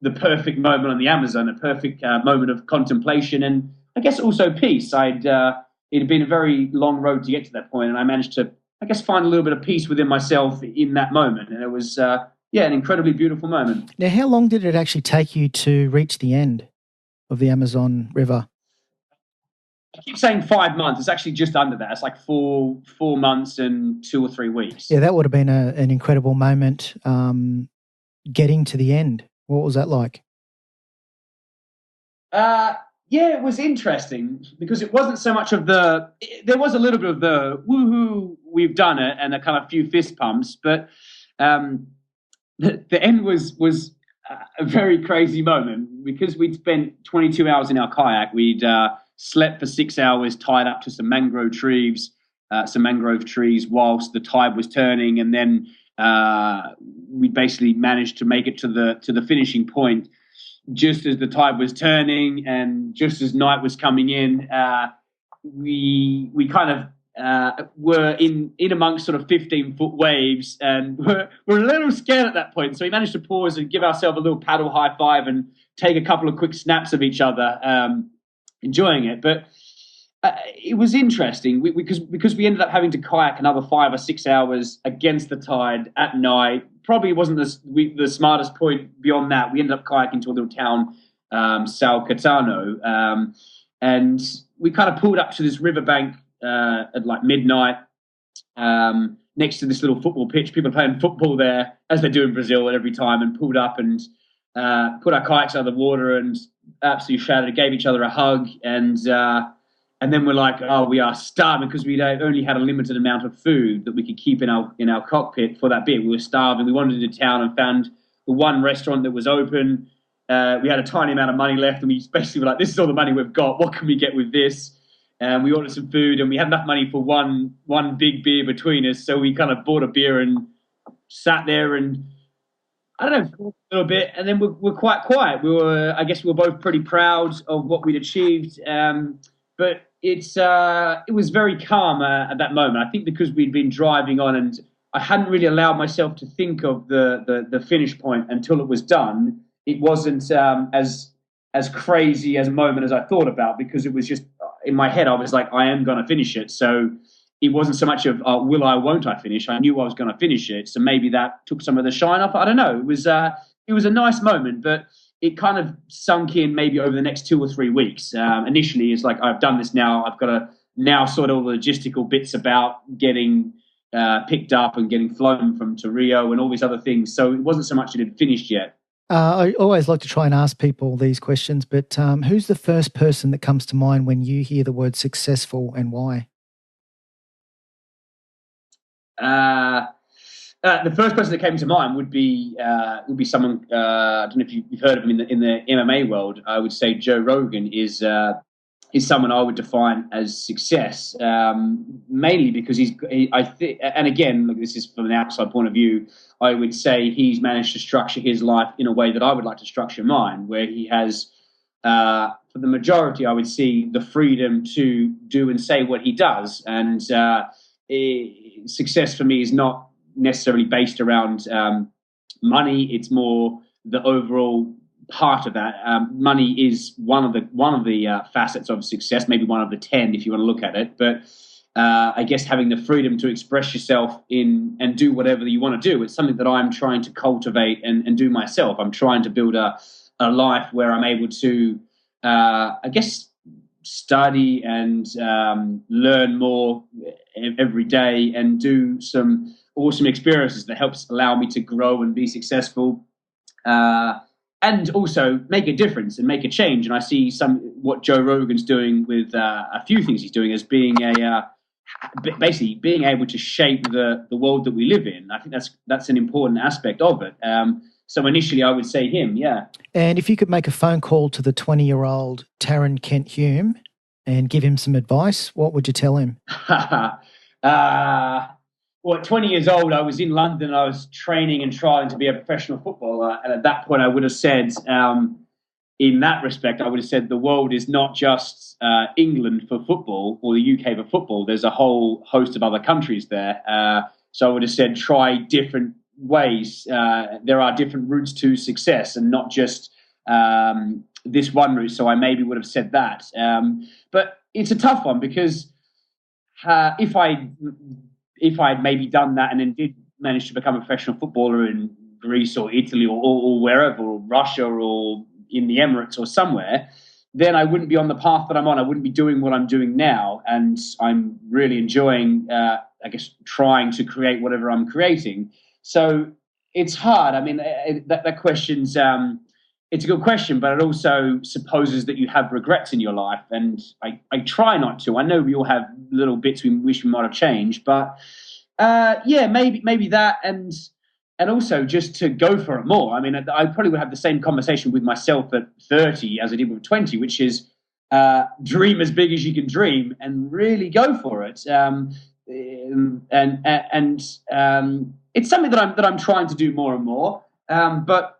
the perfect moment on the Amazon, a perfect moment of contemplation, and I guess also peace. It had been a very long road to get to that point, and I managed to, I guess, find a little bit of peace within myself in that moment, and it was an incredibly beautiful moment. Now, how long did it actually take you to reach the end of the Amazon River? I keep saying 5 months. It's actually just under that. It's like 4 months and 2 or 3 weeks. Yeah, that would have been an incredible moment getting to the end. What was that like? It was interesting because it wasn't so much of there was a little bit of the woohoo, we've done it, and a kind of few fist pumps, but the end was a very crazy moment because we'd spent 22 hours in our kayak. We'd slept for 6 hours tied up to some mangrove trees whilst the tide was turning, and then we basically managed to make it to the finishing point just as the tide was turning and just as night was coming in. We kind of were in amongst sort of 15-foot waves, and we're a little scared at that point. So we managed to pause and give ourselves a little paddle high five and take a couple of quick snaps of each other, enjoying it. But it was interesting because we ended up having to kayak another 5 or 6 hours against the tide at night. Probably wasn't the smartest point beyond that. We ended up kayaking to a little town, São Caetano, and we kind of pulled up to this riverbank at like midnight, next to this little football pitch. People playing football there, as they do in Brazil at every time, and pulled up and put our kayaks out of the water and absolutely shouted, gave each other a hug, and then we're like, oh, we are starving because we only had a limited amount of food that we could keep in our cockpit for that bit. We were starving. We wandered into town and found the one restaurant that was open. We had a tiny amount of money left, and we basically were like, this is all the money we've got. What can we get with this? And we ordered some food, and we had enough money for one big beer between us. So we kind of bought a beer and sat there and, I don't know, a little bit. And then we're quite quiet. I guess we were both pretty proud of what we'd achieved. But it was very calm at that moment. I think because we'd been driving on, and I hadn't really allowed myself to think of the finish point until it was done. It wasn't as crazy as a moment as I thought about, because it was just in my head. I was like, I am going to finish it. So it wasn't so much of will I, won't I finish. I knew I was going to finish it. So maybe that took some of the shine off. I don't know. It was a nice moment, but it kind of sunk in maybe over the next 2 or 3 weeks. Initially, it's like, I've done this now. I've got to now sort all the logistical bits about getting picked up and getting flown to Rio and all these other things. So it wasn't so much it had finished yet. I always like to try and ask people these questions, but who's the first person that comes to mind when you hear the word successful, and why? The first person that came to mind would be someone, I don't know if you've heard of him in the MMA world. I would say Joe Rogan is someone I would define as success, mainly because and again, look, this is from an outside point of view, I would say he's managed to structure his life in a way that I would like to structure mine, where he has, for the majority, I would see the freedom to do and say what he does. And success for me is not necessarily based around money. It's more the overall part of that. Money is one of the facets of success, maybe one of the 10 if you want to look at it. But I guess having the freedom to express yourself and do whatever you want to do, it's something that I'm trying to cultivate and do myself. I'm trying to build a life where I'm able to, I guess, study and learn more every day and do some awesome experiences that helps allow me to grow and be successful, and also make a difference and make a change. And I see what Joe Rogan's doing with a few things he's doing as being basically being able to shape the world that we live in. I think that's an important aspect of it. So initially I would say him, yeah. And if you could make a phone call to the 20-year-old Taryn Kent-Hume and give him some advice, what would you tell him? Well, at 20 years old, I was in London. I was training and trying to be a professional footballer. And at that point, I would have said, in that respect, I would have said the world is not just England for football or the UK for football. There's a whole host of other countries there. So I would have said try different ways. There are different routes to success, and not just this one route. So I maybe would have said that, but it's a tough one because if I'd maybe done that and then did manage to become a professional footballer in Greece or Italy or wherever, or Russia or in the Emirates or somewhere, then I wouldn't be on the path that I'm on. I wouldn't be doing what I'm doing now. And I'm really enjoying, I guess, trying to create whatever I'm creating. So it's hard. I mean, that question's, it's a good question, but it also supposes that you have regrets in your life. And I try not to. I know we all have little bits we wish we might have changed, but maybe that. And also just to go for it more. I mean, I probably would have the same conversation with myself at 30 as I did with 20, which is dream as big as you can dream and really go for it. And it's something that I'm trying to do more and more. But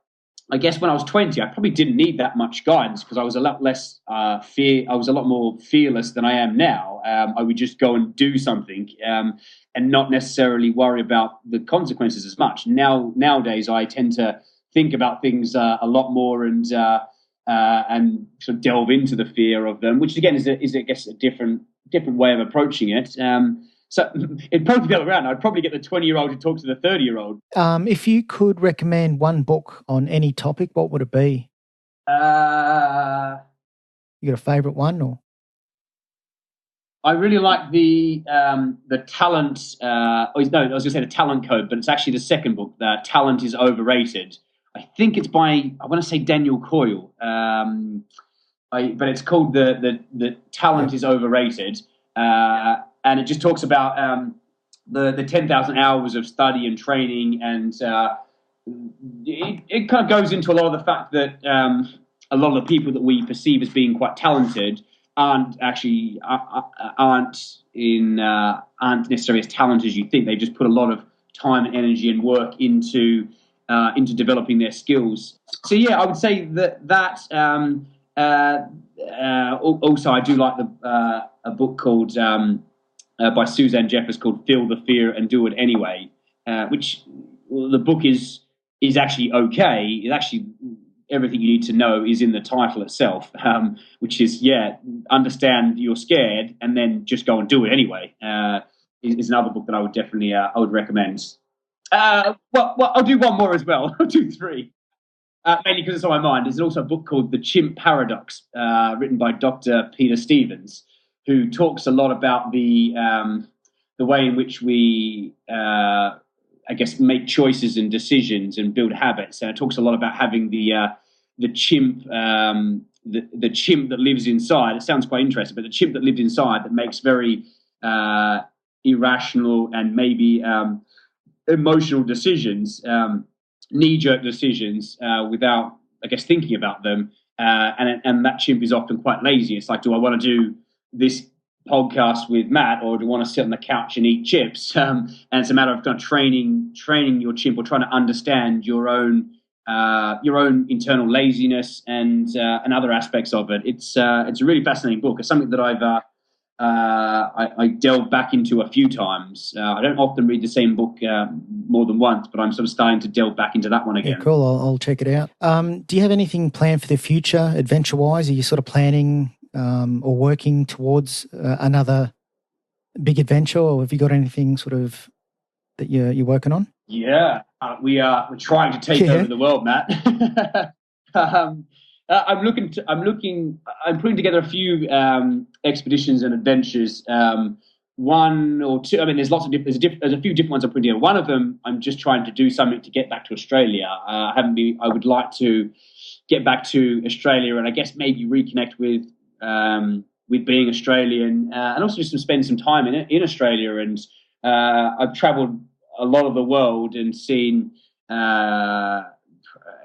I guess when I was 20, I probably didn't need that much guidance because I was a lot less I was a lot more fearless than I am now. I would just go and do something. And not necessarily worry about the consequences as much. Nowadays, I tend to think about things a lot more and sort of delve into the fear of them, which again is I guess a different way of approaching it. So it'd probably be the other way around. I'd probably get the 20-year-old to talk to the 30-year-old. If you could recommend one book on any topic, what would it be? You got a favourite one, or? I really like the talent. I was going to say the Talent Code, but it's actually the second book. Talent is Overrated. I think it's by, I want to say Daniel Coyle, but it's called the Talent is Overrated, and it just talks about the 10,000 hours of study and training, and it kind of goes into a lot of the fact that a lot of the people that we perceive as being quite talented aren't necessarily as talented as you think. They just put a lot of time and energy and work into developing their skills. So yeah, I would say that. Also, I do like a book called by Suzanne Jeffers called "Feel the Fear and Do It Anyway," which the book is actually okay. It's actually everything you need to know is in the title itself, which is, understand you're scared and then just go and do it anyway, is another book that I would definitely recommend. Well, I'll do one more as well. I'll do three, mainly because it's on my mind. There's also a book called The Chimp Paradox, written by Dr. Peter Stevens, who talks a lot about the way in which we I guess make choices and decisions and build habits. And it talks a lot about having the chimp, the chimp that lives inside. It sounds quite interesting, but the chimp that lives inside that makes very irrational and maybe emotional decisions, knee-jerk decisions without, I guess, thinking about them. And that chimp is often quite lazy. It's like, do I want to do this podcast with Matt, or do you want to sit on the couch and eat chips? And it's a matter of kind of training your chimp, or trying to understand your own internal laziness and other aspects of it. It's a really fascinating book. It's something that I delved back into a few times. I don't often read the same book more than once, but I'm sort of starting to delve back into that one again. Yeah, cool. I'll check it out. Do you have anything planned for the future, adventure-wise? Are you sort of planning or working towards another big adventure, or have you got anything sort of that you're working on? Yeah, we're trying to take over the world, Matt. I'm putting together a few expeditions and adventures. One or two. I mean, there's a few different ones I'm putting together. One of them, I'm just trying to do something to get back to Australia. I would like to get back to Australia, and I guess maybe reconnect with being Australian, and also just spend some time in Australia. And I've travelled a lot of the world and seen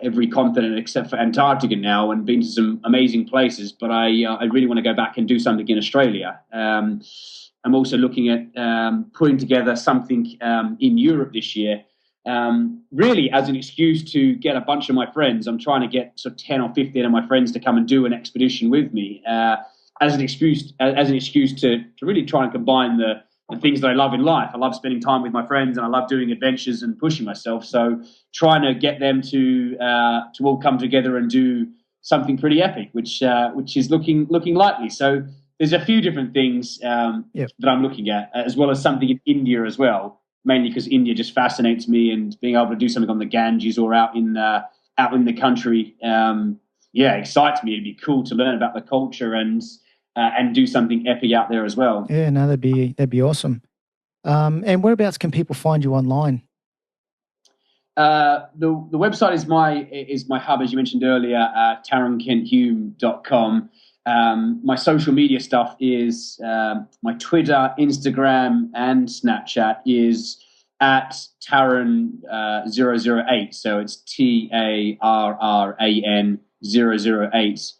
every continent except for Antarctica now, and been to some amazing places. But I really want to go back and do something in Australia. I'm also looking at putting together something in Europe this year, really as an excuse to get a bunch of my friends. I'm trying to get sort of 10 or 15 of my friends to come and do an expedition with me, as an excuse to really try and combine things that I love in life. I love spending time with my friends, and I love doing adventures and pushing myself. So trying to get them to all come together and do something pretty epic, which is looking likely. So there's a few different things that I'm looking at, as well as something in India as well, mainly because India just fascinates me, and being able to do something on the Ganges or out in the country, excites me. It'd be cool to learn about the culture and do something epic out there as well. Yeah, no, that'd be awesome. And whereabouts can people find you online? The website is my hub, as you mentioned earlier, TaronKentHume.com. My social media stuff is my Twitter, Instagram, and Snapchat is at Taron 008. So it's TARRAN 008.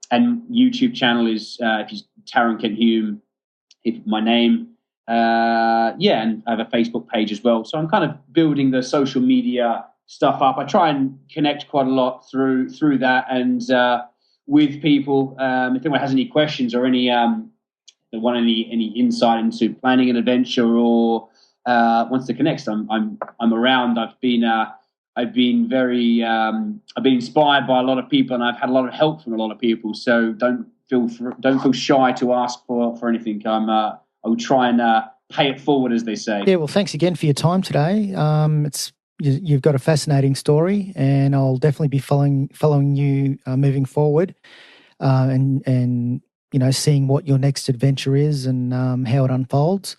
And YouTube channel is if you Taron Kent Hume, if my name. And I have a Facebook page as well. So I'm kind of building the social media stuff up. I try and connect quite a lot through that and with people. If anyone has any questions or any any insight into planning an adventure or wants to connect, I'm around. I've been inspired by a lot of people, and I've had a lot of help from a lot of people. So don't feel shy to ask for anything. I will try and pay it forward, as they say. Yeah, well, thanks again for your time today. You've got a fascinating story, and I'll definitely be following you moving forward, and seeing what your next adventure is and how it unfolds.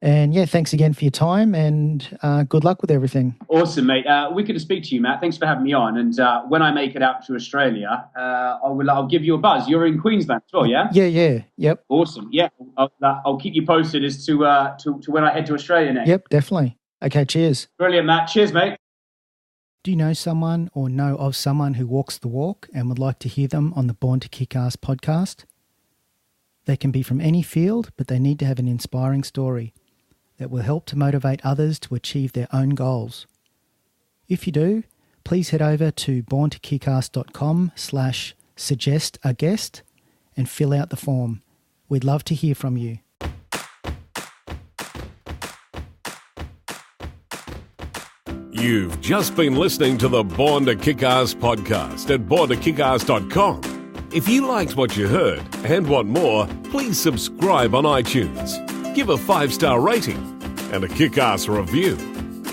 And yeah, thanks again for your time, and good luck with everything. Awesome, mate. Wicked to speak to you, Matt. Thanks for having me on. And when I make it out to Australia, I'll give you a buzz. You're in Queensland as well, yeah? Yeah. Yep. Awesome. Yeah, I'll keep you posted as to when I head to Australia next. Yep, definitely. Okay, cheers. Brilliant, Matt. Cheers, mate. Do you know someone or know of someone who walks the walk and would like to hear them on the Born to Kick Ass podcast? They can be from any field, but they need to have an inspiring story that will help to motivate others to achieve their own goals. If you do, please head over to borntokickass.com/suggest a guest and fill out the form. We'd love to hear from you. You've just been listening to the Born to Kick-Ass podcast at borntokickass.com. If you liked what you heard and want more, please subscribe on iTunes. Give a 5-star rating and a kick-ass review.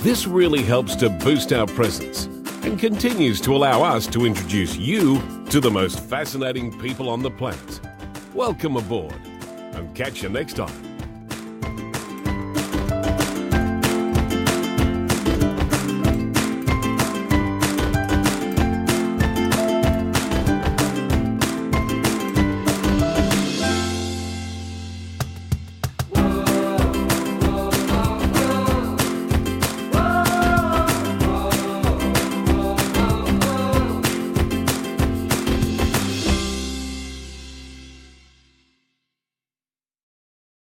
This really helps to boost our presence and continues to allow us to introduce you to the most fascinating people on the planet. Welcome aboard, and catch you next time.